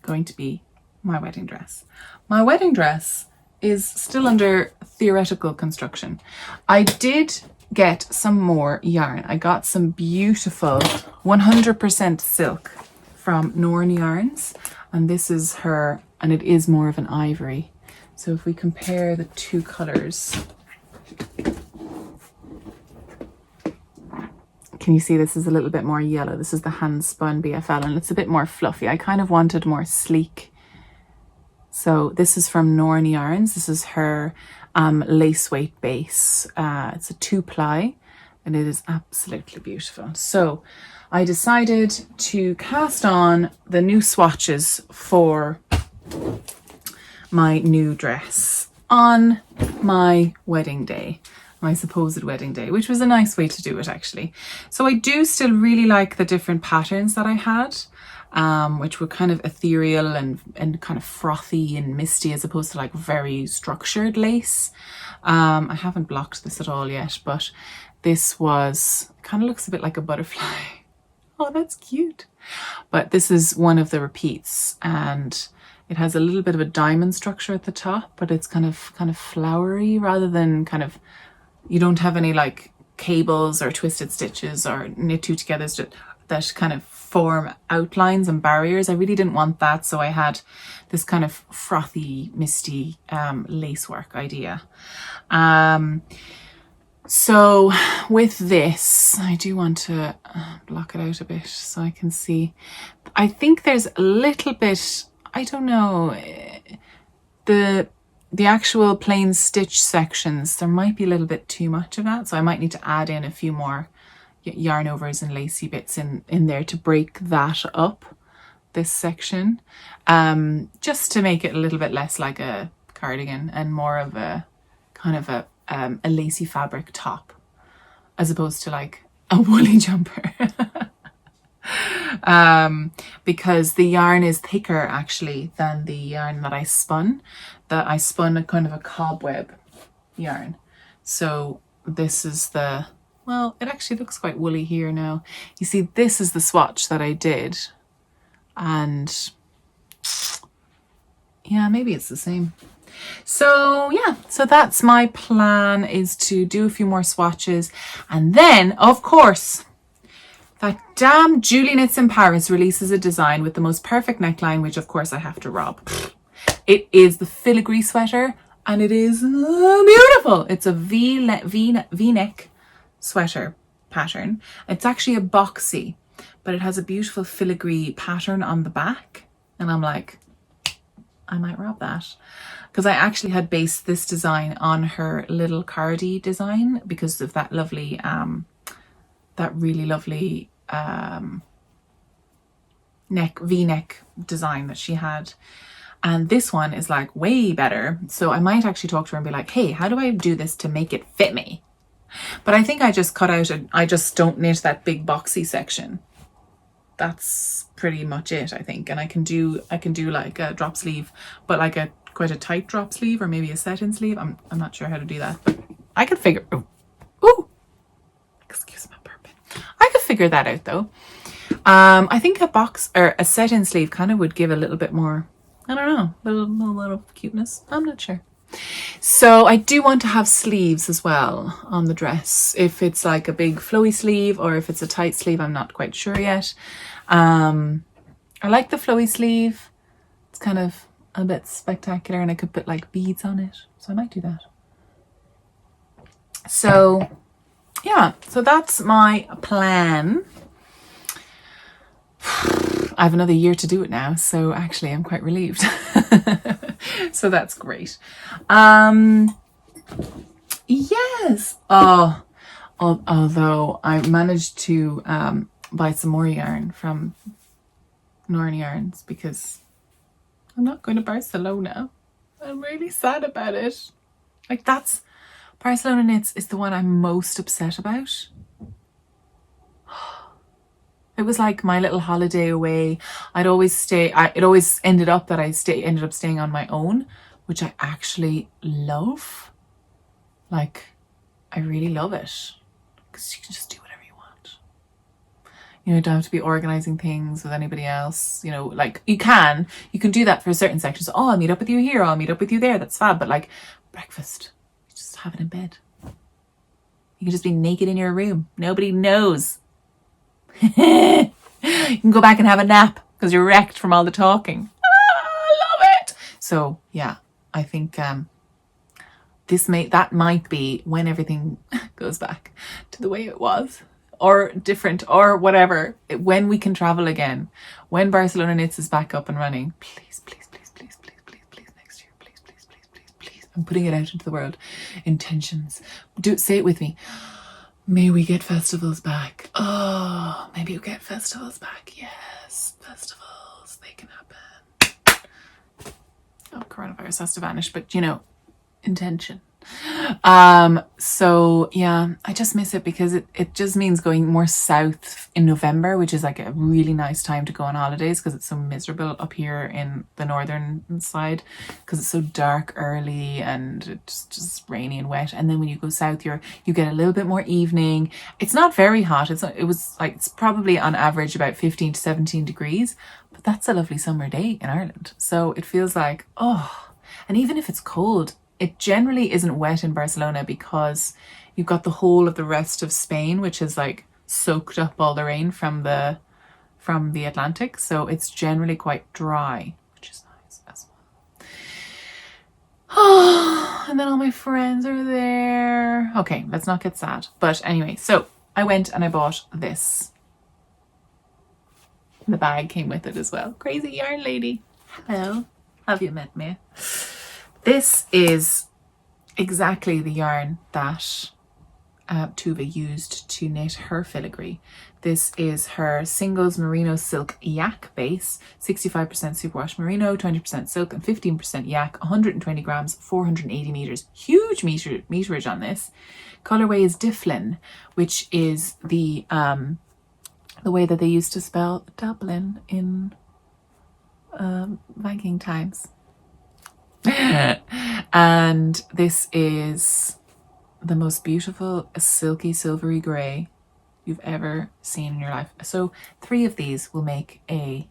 going to be my wedding dress. My wedding dress is still under theoretical construction. I did get some more yarn. I got some beautiful 100% silk from Norn Yarns, and this is her, and it is more of an ivory. So if we compare the two colors, can you see this is a little bit more yellow? This is the hand spun BFL and it's a bit more fluffy. I kind of wanted more sleek. So this is from Norn Yarns. This is her lace weight base. It's a 2-ply and it is absolutely beautiful. So I decided to cast on the new swatches for my new dress on my wedding day, my supposed wedding day, which was a nice way to do it actually. So I do still really like the different patterns that I had, which were kind of ethereal and kind of frothy and misty as opposed to like very structured lace. I haven't blocked this at all yet, but this kind of looks a bit like a butterfly. Oh, that's cute. But this is one of the repeats and it has a little bit of a diamond structure at the top, but it's kind of flowery rather than you don't have any like cables or twisted stitches or knit two together that kind of form outlines and barriers. I really didn't want that. So I had this kind of frothy, misty lacework idea. So with this, I do want to block it out a bit so I can see. I think there's a little bit, I don't know, the actual plain stitch sections, there might be a little bit too much of that. So I might need to add in a few more yarn overs and lacy bits in there to break that up, this section, just to make it a little bit less like a cardigan and more of a kind of a lacy fabric top as opposed to like a woolly jumper. Because the yarn is thicker actually than the yarn that I spun. I spun a kind of a cobweb yarn. So this is well, it actually looks quite woolly here now. You see, this is the swatch that I did. And yeah, maybe it's the same. So yeah, so that's my plan, is to do a few more swatches. And then, of course, that damn Julie Knits in Paris releases a design with the most perfect neckline, which of course I have to rob. It is the filigree sweater, and it is beautiful. It's a V-neck sweater pattern. It's actually a boxy, but it has a beautiful filigree pattern on the back. And I'm like, I might rob that. Because I actually had based this design on her little cardi design because of that lovely, that really lovely V-neck design that she had. And this one is like way better. So I might actually talk to her and be like, hey, how do I do this to make it fit me? But I think I just cut out, I just don't knit that big boxy section. That's pretty much it, I think. And I can do like a drop sleeve, but like quite a tight drop sleeve, or maybe a set-in sleeve. I'm not sure how to do that, but I could figure, oh, excuse my burping. I could figure that out though. I think a box or a set-in sleeve kind of would give a little bit more, I don't know, a little cuteness. I'm not sure. So I do want to have sleeves as well on the dress. If it's like a big flowy sleeve or if it's a tight sleeve, I'm not quite sure yet. I like the flowy sleeve. It's kind of a bit spectacular, and I could put like beads on it. So I might do that. So yeah, so that's my plan. I have another year to do it now, so actually I'm quite relieved. So that's great. Yes. Although I managed to buy some more yarn from Norn Yarns because I'm not going to Barcelona. I'm really sad about it. Like, that's Barcelona Knits is the one I'm most upset about. It was like my little holiday away. I'd always stay. It always ended up that ended up staying on my own, which I actually love. Like, I really love it because you can just do whatever you want. You know, you don't have to be organizing things with anybody else. You know, like you can do that for certain sections. Oh, I'll meet up with you here. I'll meet up with you there. That's fab. But like breakfast, you just have it in bed. You can just be naked in your room. Nobody knows. You can go back and have a nap because you're wrecked from all the talking. I love it. So yeah, I think that might be when everything goes back to the way it was, or different, or whatever. When we can travel again, when Barcelona Knits is back up and running, please, please, please, please, please, please, please, next year, please, please, please, please, please. I'm putting it out into the world. Intentions. Say it with me. May we get festivals back. Oh, maybe we get festivals back. Yes, festivals. They can happen. Oh, coronavirus has to vanish, but you know, intention. So yeah, I just miss it because it just means going more south in November, which is like a really nice time to go on holidays because it's so miserable up here in the northern side because it's so dark early and it's just rainy and wet. And then when you go south, you get a little bit more evening. It's not very hot. It's probably on average about 15 to 17 degrees, but that's a lovely summer day in Ireland. So it feels like, oh, and even if it's cold, it generally isn't wet in Barcelona because you've got the whole of the rest of Spain, which has like soaked up all the rain from the Atlantic. So it's generally quite dry, which is nice as well. Oh, and then all my friends are there. Okay, let's not get sad. But anyway, so I went and I bought this. The bag came with it as well. Crazy yarn lady. Hello. Have you met me? This is exactly the yarn that Tuva used to knit her filigree. This is her Singles Merino Silk Yak base, 65% superwash merino, 20% silk and 15% yak, 120 grams, 480 meters. Huge meterage on this. Colorway is Difflin, which is the way that they used to spell Dublin in Viking times. And this is the most beautiful silky silvery gray you've ever seen in your life. So 3 of these will make a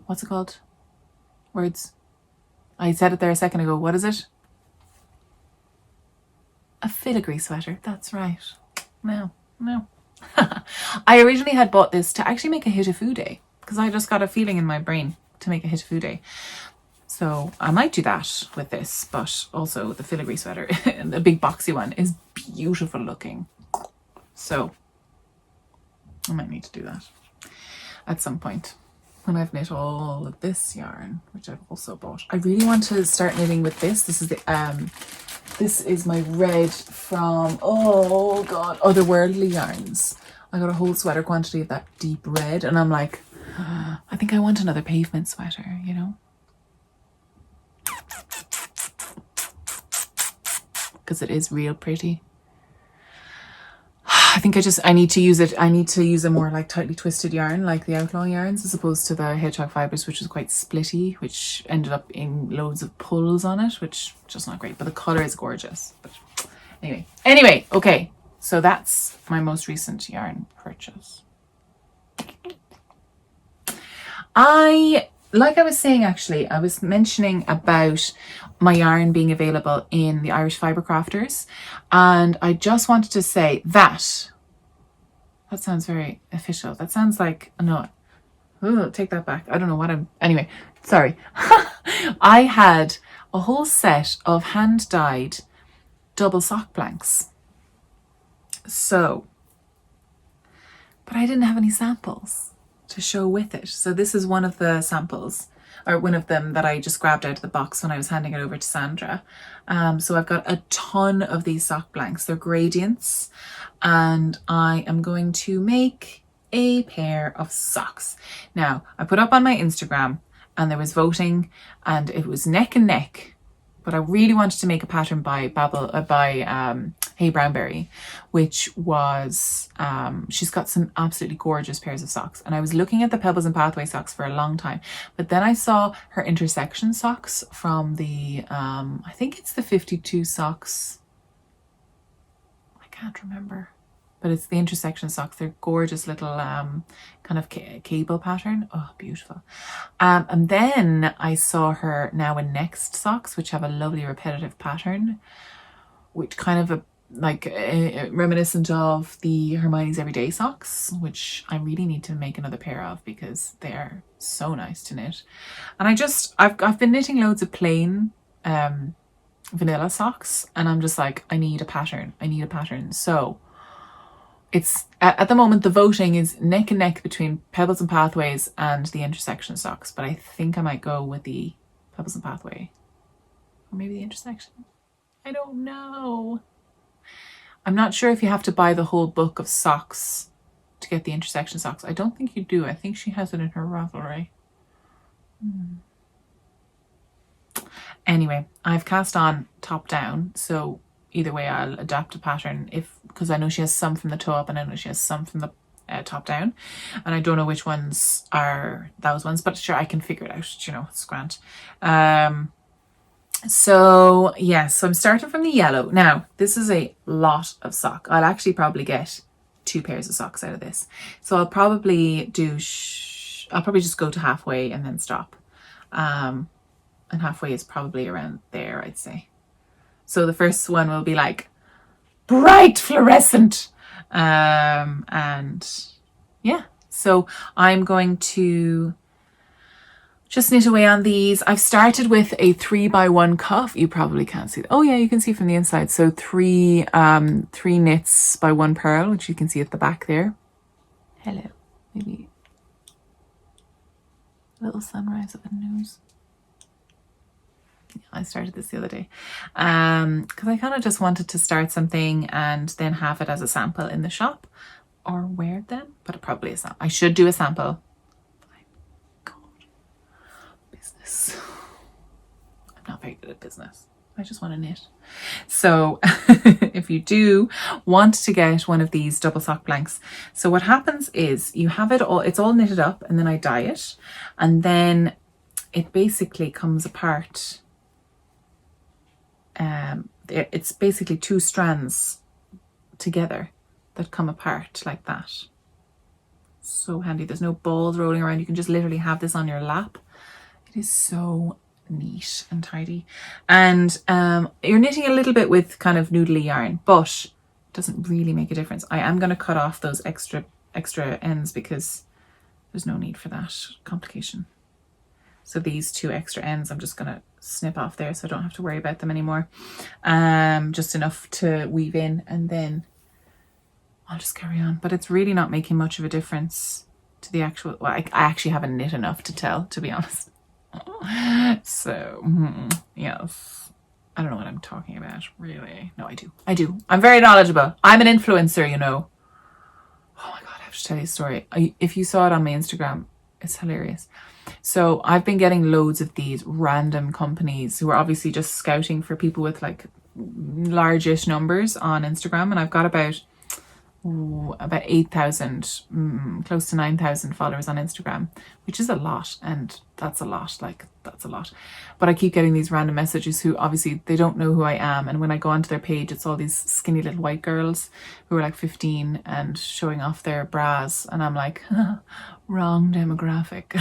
what's it called? Words? I said it there a second ago. What is it? A filigree sweater. That's right. No. I originally had bought this to actually make a Hitafude because I just got a feeling in my brain to make a Hitafude. So I might do that with this, but also the filigree sweater, the big boxy one, is beautiful looking. So I might need to do that at some point when I've knit all of this yarn, which I've also bought. I really want to start knitting with this. This is the this is my red from, oh God, Otherworldly Yarns. I got a whole sweater quantity of that deep red, and I'm like, I think I want another pavement sweater, you know? Because it is real pretty. I think I need to use it. I need to use a more like tightly twisted yarn, like the Outlaw yarns, as opposed to the Hedgehog fibers, which was quite splitty, which ended up in loads of pulls on it, which is just not great. But the color is gorgeous. But anyway, okay. So that's my most recent yarn purchase. Like I was saying, actually, I was mentioning about my yarn being available in the Irish Fibre Crafters. And I just wanted to say that sounds very official. That sounds like, no, take that back. I don't know what anyway, sorry. I had a whole set of hand-dyed double sock blanks. So, but I didn't have any samples to show with it. So this is one of the samples, or one of them that I just grabbed out of the box when I was handing it over to Sandra. So I've got a ton of these sock blanks. They're gradients, and I am going to make a pair of socks. Now, I put up on my Instagram and there was voting and it was neck and neck, but I really wanted to make a pattern by Hey Brownberry, which was, she's got some absolutely gorgeous pairs of socks. And I was looking at the Pebbles and Pathway socks for a long time, but then I saw her intersection socks from the, I think it's the 52 socks. I can't remember, but it's the intersection socks. They're gorgeous little kind of cable pattern. Oh, beautiful. And then I saw her now in Next socks, which have a lovely repetitive pattern, which kind of reminiscent of the Hermione's Everyday socks, which I really need to make another pair of because they're so nice to knit. And I've been knitting loads of plain vanilla socks, and I'm just like, I need a pattern. So it's at the moment the voting is neck and neck between Pebbles and Pathways and the intersection socks, but I think I might go with the Pebbles and Pathway, or maybe the intersection. I don't know. I'm not sure if you have to buy the whole book of socks to get the intersection socks. I don't think you do. I think she has it in her Ravelry. Anyway, I've cast on top down, so either way I'll adapt a pattern because I know she has some from the toe up and I know she has some from the top down, and I don't know which ones are those ones, but sure, I can figure it out, you know, it's grand. So yes, so I'm starting from the yellow. Now, this is a lot of sock. I'll actually probably get 2 pairs of socks out of this. So I'll probably I'll probably just go to halfway and then stop. And halfway is probably around there, I'd say. So the first one will be like bright fluorescent. And yeah, so I'm going to just knit away on these. I've started with a 3x1 cuff. You probably can't see that. Oh yeah, you can see from the inside. So three knits by 1 purl, which you can see at the back there. Hello, maybe a little sunrise of a nose. Yeah, I started this the other day because I kind of just wanted to start something and then have it as a sample in the shop or wear them, but it probably is not. I should do a sample. I'm not very good at business. I just want to knit. So if you do want to get one of these double sock blanks, so what happens is you have it's all knitted up, and then I dye it, and then it basically comes apart. It's basically 2 strands together that come apart like that. So handy. There's no balls rolling around. You can just literally have this on your lap. It is so neat and tidy. And you're knitting a little bit with kind of noodly yarn, but it doesn't really make a difference. I am going to cut off those extra ends because there's no need for that complication. So these 2 extra ends, I'm just going to snip off there so I don't have to worry about them anymore. Just enough to weave in, and then I'll just carry on. But it's really not making much of a difference to the actual, well, I actually haven't knit enough to tell, to be honest. So, yes. I don't know what I'm talking about, really. No, I do. I'm very knowledgeable. I'm an influencer, you know. Oh my God, I have to tell you a story. If you saw it on my Instagram, it's hilarious. So I've been getting loads of these random companies who are obviously just scouting for people with like largish numbers on Instagram. And I've got about 8,000, close to 9,000 followers on Instagram, which is a lot. And that's a lot, that's a lot. But I keep getting these random messages who obviously they don't know who I am. And when I go onto their page, it's all these skinny little white girls who are like 15 and showing off their bras. And I'm like, wrong demographic.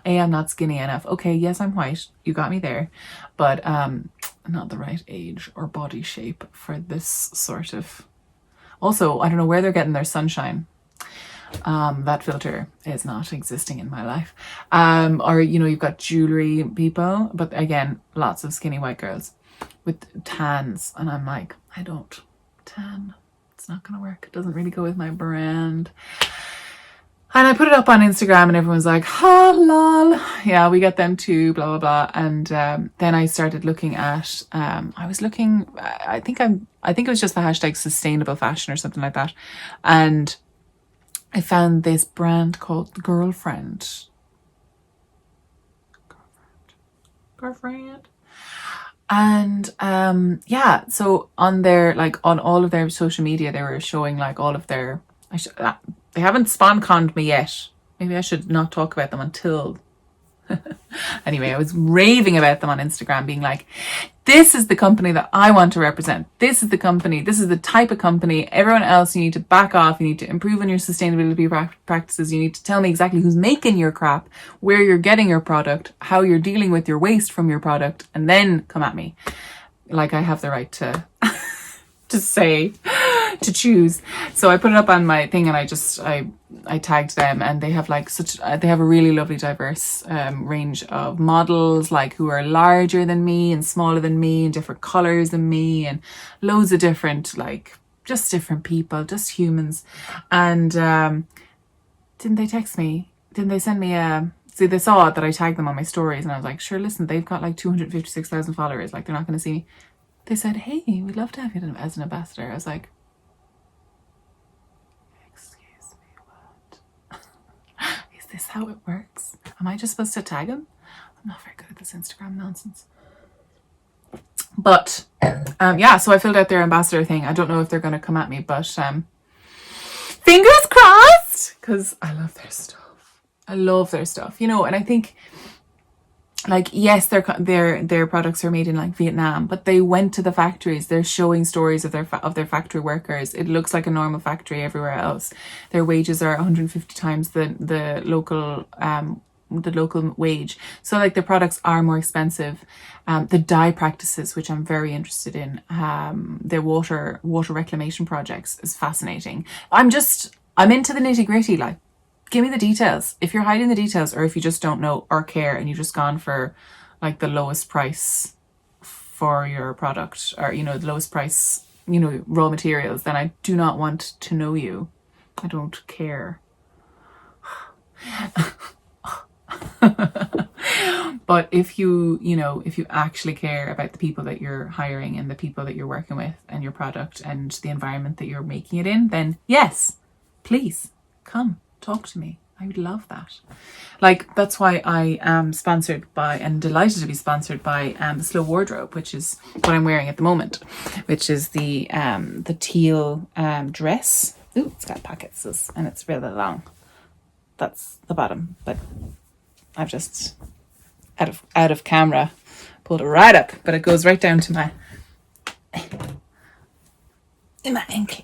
I'm not skinny enough. Okay, yes, I'm white. You got me there. But not the right age or body shape for this sort of... Also, I don't know where they're getting their sunshine. That filter is not existing in my life. Or, you know, you've got jewelry people, but again, lots of skinny white girls with tans. And I'm like, I don't tan. It's not going to work. It doesn't really go with my brand. And I put it up on Instagram and everyone's like, ha, lol. Yeah, we get them too, blah, blah, blah. And then I started looking at, I think it was just the hashtag sustainable fashion or something like that. And I found this brand called Girlfriend. And yeah, so on their, like on all of their social media, they were showing like all of their, they haven't spawn-conned me yet. Maybe I should not talk about them until... Anyway, I was raving about them on Instagram, being like, this is the company that I want to represent. This is the company. This is the type of company. Everyone else, you need to back off. You need to improve on your sustainability practices. You need to tell me exactly who's making your crap, where you're getting your product, how you're dealing with your waste from your product, and then come at me. Like I have the right to... to choose. So I put it up on my thing and I tagged them, and they have like they have a really lovely diverse range of models, like who are larger than me and smaller than me and different colors than me, and loads of different, like just different people, just humans. And didn't they text me? Didn't they send me see, they saw that I tagged them on my stories, and I was like, sure, listen, they've got like 256,000 followers, like they're not going to see me. They said, hey, we'd love to have you as an ambassador. I was like, excuse me, what? Is this how it works? Am I just supposed to tag him? I'm not very good at this Instagram nonsense. But yeah, so I filled out their ambassador thing. I don't know if they're going to come at me, but fingers crossed, because I love their stuff. I love their stuff, you know, and I think... Like, yes, their products are made in like Vietnam, but they went to the factories. They're showing stories of their factory workers. It looks like a normal factory everywhere else. Their wages are 150 times the local wage. So like the products are more expensive. The dye practices, which I'm very interested in, their water reclamation projects is fascinating. I'm into the nitty gritty, like. Give me the details. If you're hiding the details, or if you just don't know or care and you've just gone for like the lowest price for your product, or, you know, the lowest price, you know, raw materials, then I do not want to know you. I don't care. But if you actually care about the people that you're hiring and the people that you're working with and your product and the environment that you're making it in, then yes, please come. Talk to me. I would love that. Like, that's why I am sponsored by, and delighted to be sponsored by, the Slow Wardrobe, which is what I'm wearing at the moment, which is the teal dress. Ooh, it's got pockets and it's really long. That's the bottom, but I've just out of camera pulled it right up, but it goes right down to my ankle.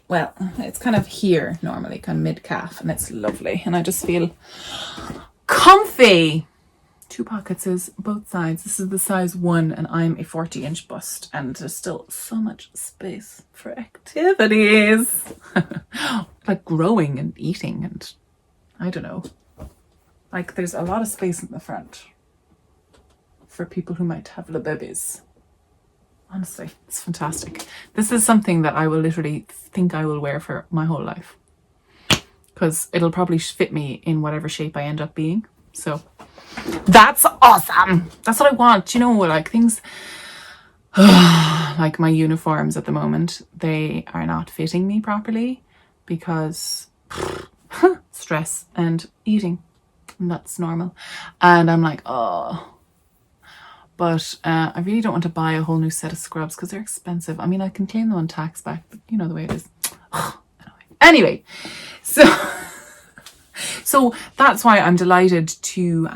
Well, it's kind of here normally, kind of mid calf, and it's lovely, and I just feel comfy. 2 pockets is both sides. This is the size 1 and I'm a 40-inch bust and there's still so much space for activities. Like growing and eating and I don't know. Like there's a lot of space in the front for people who might have little babies. Honestly, it's fantastic. This is something that I will literally think I will wear for my whole life. Because it'll probably fit me in whatever shape I end up being. So that's awesome. That's what I want. You know, like things like my uniforms at the moment, they are not fitting me properly because stress and eating. And that's normal. And I'm like, oh. But I really don't want to buy a whole new set of scrubs because they're expensive. I mean, I can claim them on tax back, but you know the way it is. Anyway, so that's why I'm delighted to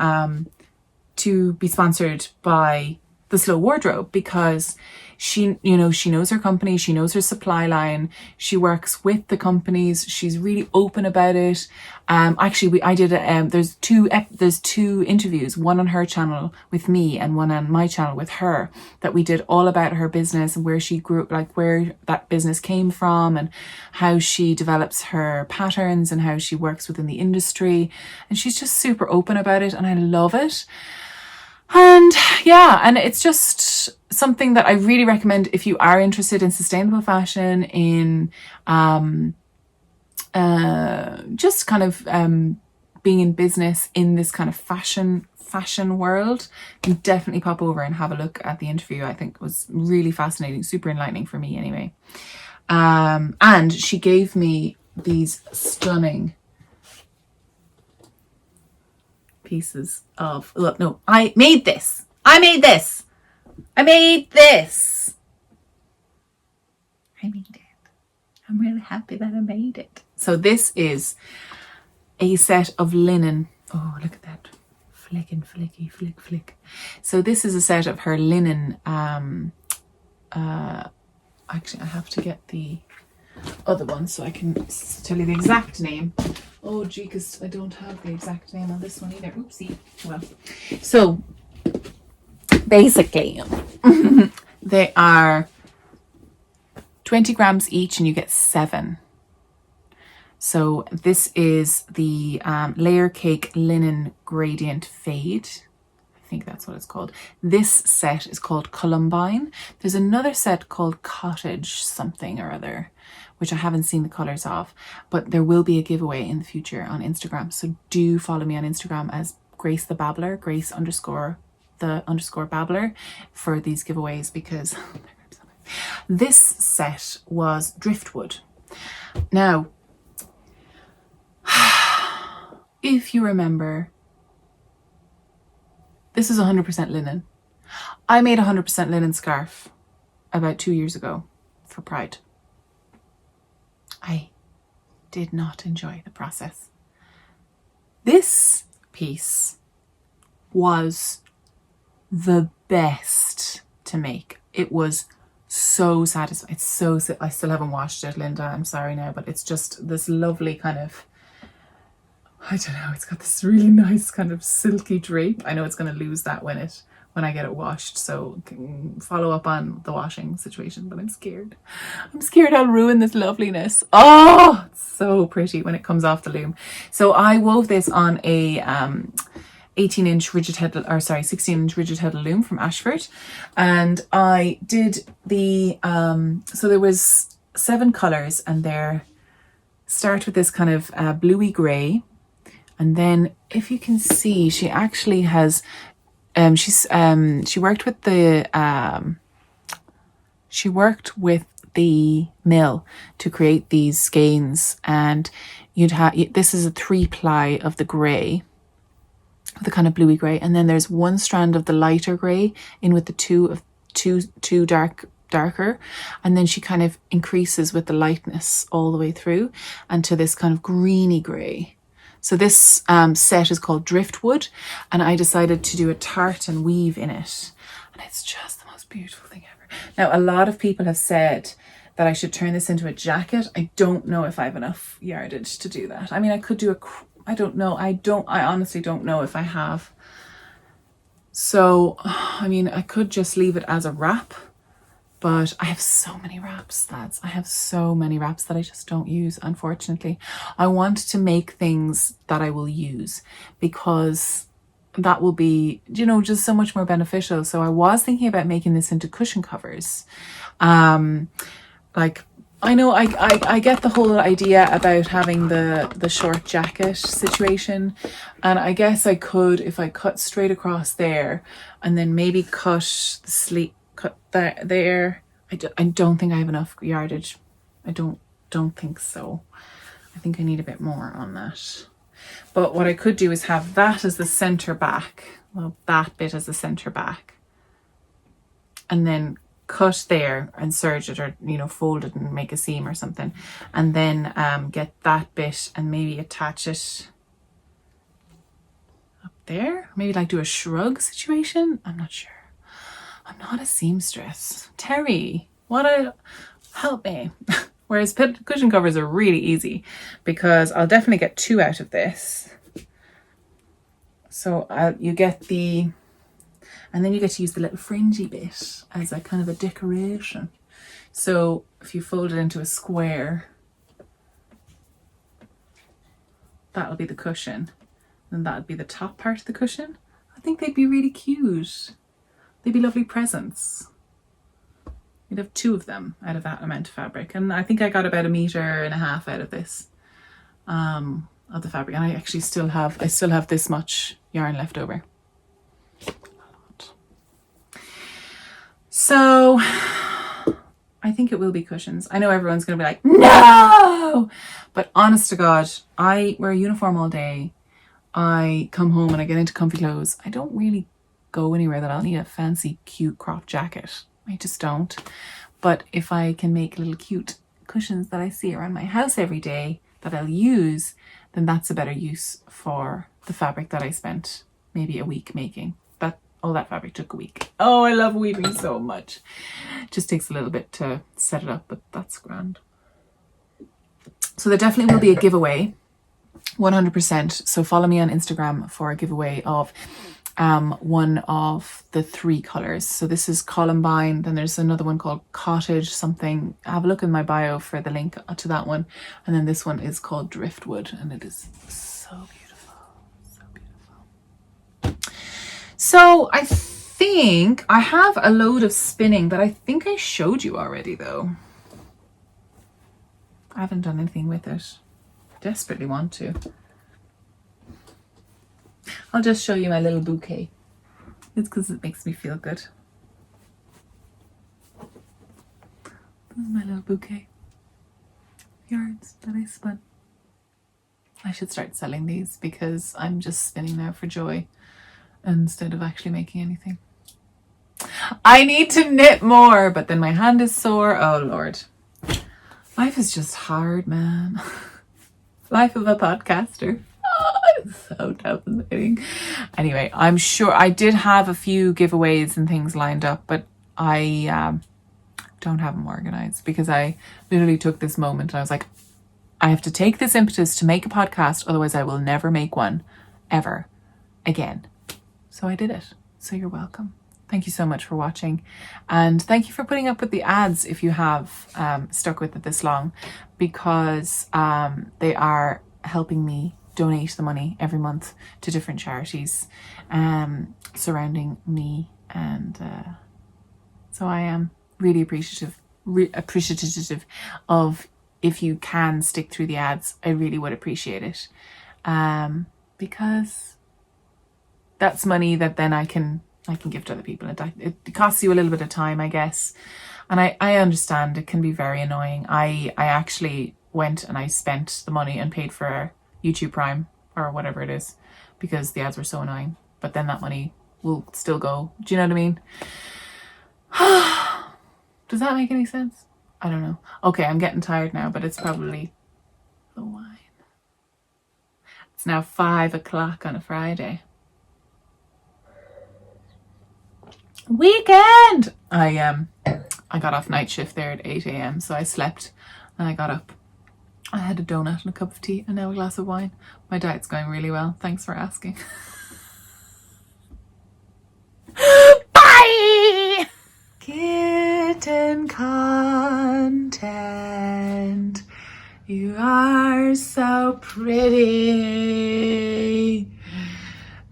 be sponsored by the Slow Wardrobe, because she, you know, she knows her company, she knows her supply line, she works with the companies, she's really open about it. Actually, I did there's two interviews, one on her channel with me and one on my channel with her, that we did all about her business and where she grew, like where that business came from and how she develops her patterns and how she works within the industry. And she's just super open about it and I love it. And yeah, and it's just something that I really recommend if you are interested in sustainable fashion, in just kind of being in business in this kind of fashion world. You definitely pop over and have a look at the interview. I think it was really fascinating, super enlightening for me anyway. And she gave me these stunning pieces of, look, no, I made this. I'm really happy that I made it. So this is a set of linen. Oh, look at that. Flicking, flicky, flick, flick. So this is a set of her linen. Actually, I have to get the other one so I can tell you the exact name. Oh gee, because I don't have the exact name on this one either. Oopsie. Well, so basically they are 20 grams each and you get 7. So this is the Layer Cake Linen Gradient Fade. I think that's what it's called. This set is called Columbine. There's another set called Cottage something or other, which I haven't seen the colors of, but there will be a giveaway in the future on Instagram. So do follow me on Instagram as Grace the Babbler, Grace _ Babbler for these giveaways, because this set was driftwood. Now, if you remember, this is 100% linen. I made a 100% linen scarf about 2 years ago for Pride. I did not enjoy the process. This piece was the best to make. It was so satisfying. It's so, I still haven't washed it, Linda. I'm sorry now, but it's just this lovely kind of, I don't know, it's got this really nice kind of silky drape. I know it's going to lose that when I get it washed, so follow up on the washing situation, but I'm scared. I'm scared I'll ruin this loveliness. Oh, it's so pretty when it comes off the loom. So I wove this on a 16-inch rigid head loom from Ashford, and I did the so there was 7 colors, and they start with this kind of bluey gray, and then if you can see, she actually has she worked with the mill to create these skeins, and you'd have, this is a 3-ply of the grey, the kind of bluey grey, and then there's 1 strand of the lighter grey in with the two darker, and then she kind of increases with the lightness all the way through and to this kind of greeny grey. So this set is called Driftwood, and I decided to do a tartan weave in it, and it's just the most beautiful thing ever. Now, a lot of people have said that I should turn this into a jacket. I don't know if I have enough yardage to do that. I mean, I could do I don't know. I honestly don't know if I have So, I mean, I could just leave it as a wrap, but I have so many wraps, lads. I have so many wraps that I just don't use, unfortunately. I want to make things that I will use because that will be, you know, just so much more beneficial. So I was thinking about making this into cushion covers. Like, I know I get the whole idea about having the short jacket situation, and I guess I could, if I cut straight across there and then maybe cut the sleeve, cut that there. I don't think I have enough yardage. I don't think so. I think I need a bit more on that. But what I could do is have that as the center back, well, that bit as the center back, and then cut there and serge it, or, you know, fold it and make a seam or something, and then get that bit and maybe attach it up there, maybe like do a shrug situation. I'm not sure. I'm not a seamstress. Terry, help me. Whereas cushion covers are really easy because I'll definitely get 2 out of this. So you get the, and then you get to use the little fringy bit as a kind of a decoration. So if you fold it into a square, that'll be the cushion. And that'll be the top part of the cushion. I think they'd be really cute. They'd be lovely presents. You'd have 2 of them out of that amount of fabric. And I think I got about 1.5 meters out of this, of the fabric. And I actually still have this much yarn left over. So I think it will be cushions. I know everyone's going to be like, no! But honest to God, I wear a uniform all day. I come home and I get into comfy clothes. I don't really go anywhere that I'll need a fancy, cute crop jacket. I just don't. But if I can make little cute cushions that I see around my house every day that I'll use, then that's a better use for the fabric that I spent maybe a week making. All that fabric took a week. Oh, I love weaving so much. It just takes a little bit to set it up, but that's grand. So there definitely will be a giveaway, 100%. So follow me on Instagram for a giveaway of one of the 3 colors. So this is Columbine, then there's another one called Cottage something. Have a look in my bio for the link to that one. And then this one is called Driftwood, and it is so beautiful. So beautiful. So I think I have a load of spinning that I think I showed you already though. I haven't done anything with it. Desperately want to. I'll just show you my little bouquet. It's because it makes me feel good. This is my little bouquet. Yarns that I spun. I should start selling these because I'm just spinning now for joy instead of actually making anything. I need to knit more, but then my hand is sore. Oh Lord. Life is just hard, man. Life of a podcaster. Oh, it's so fascinating. Anyway, I'm sure I did have a few giveaways and things lined up, but I don't have them organized because I literally took this moment and I was like, I have to take this impetus to make a podcast, otherwise I will never make one ever again. So I did it. So you're welcome. Thank you so much for watching. And thank you for putting up with the ads if you have stuck with it this long, because they are helping me donate the money every month to different charities surrounding me. And so I am really appreciative of if you can stick through the ads. I really would appreciate it, because that's money that then I can give to other people. It costs you a little bit of time, I guess. And I understand it can be very annoying. I actually went and I spent the money and paid for YouTube Prime or whatever it is because the ads were so annoying. But then that money will still go. Do you know what I mean? Does that make any sense? I don't know. Okay, I'm getting tired now, but it's probably the wine. It's now 5 o'clock on a Friday. Weekend! I got off night shift there at 8 a.m. so I slept and I got up. I had a donut and a cup of tea and now a glass of wine. My diet's going really well. Thanks for asking. Bye! Kitten content. You are so pretty.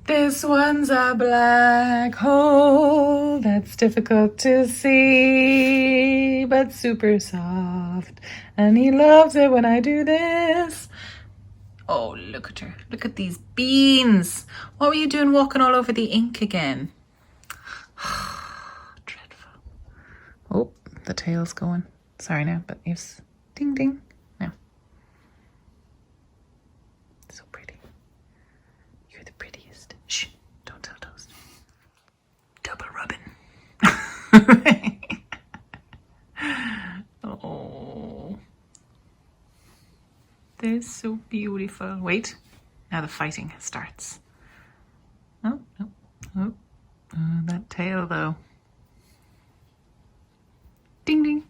This one's a black hole that's difficult to see, but super soft. And he loves it when I do this. Oh, look at her. Look at these beans. What were you doing walking all over the ink again? Dreadful. Oh, the tail's going. Sorry now, but yes. Ding, ding. Now. So pretty. You're the prettiest. Shh, don't tell Toast. Double rubbing. Oh. They're so beautiful. Wait, now the fighting starts. Oh, oh, oh. That tail though. Ding, ding.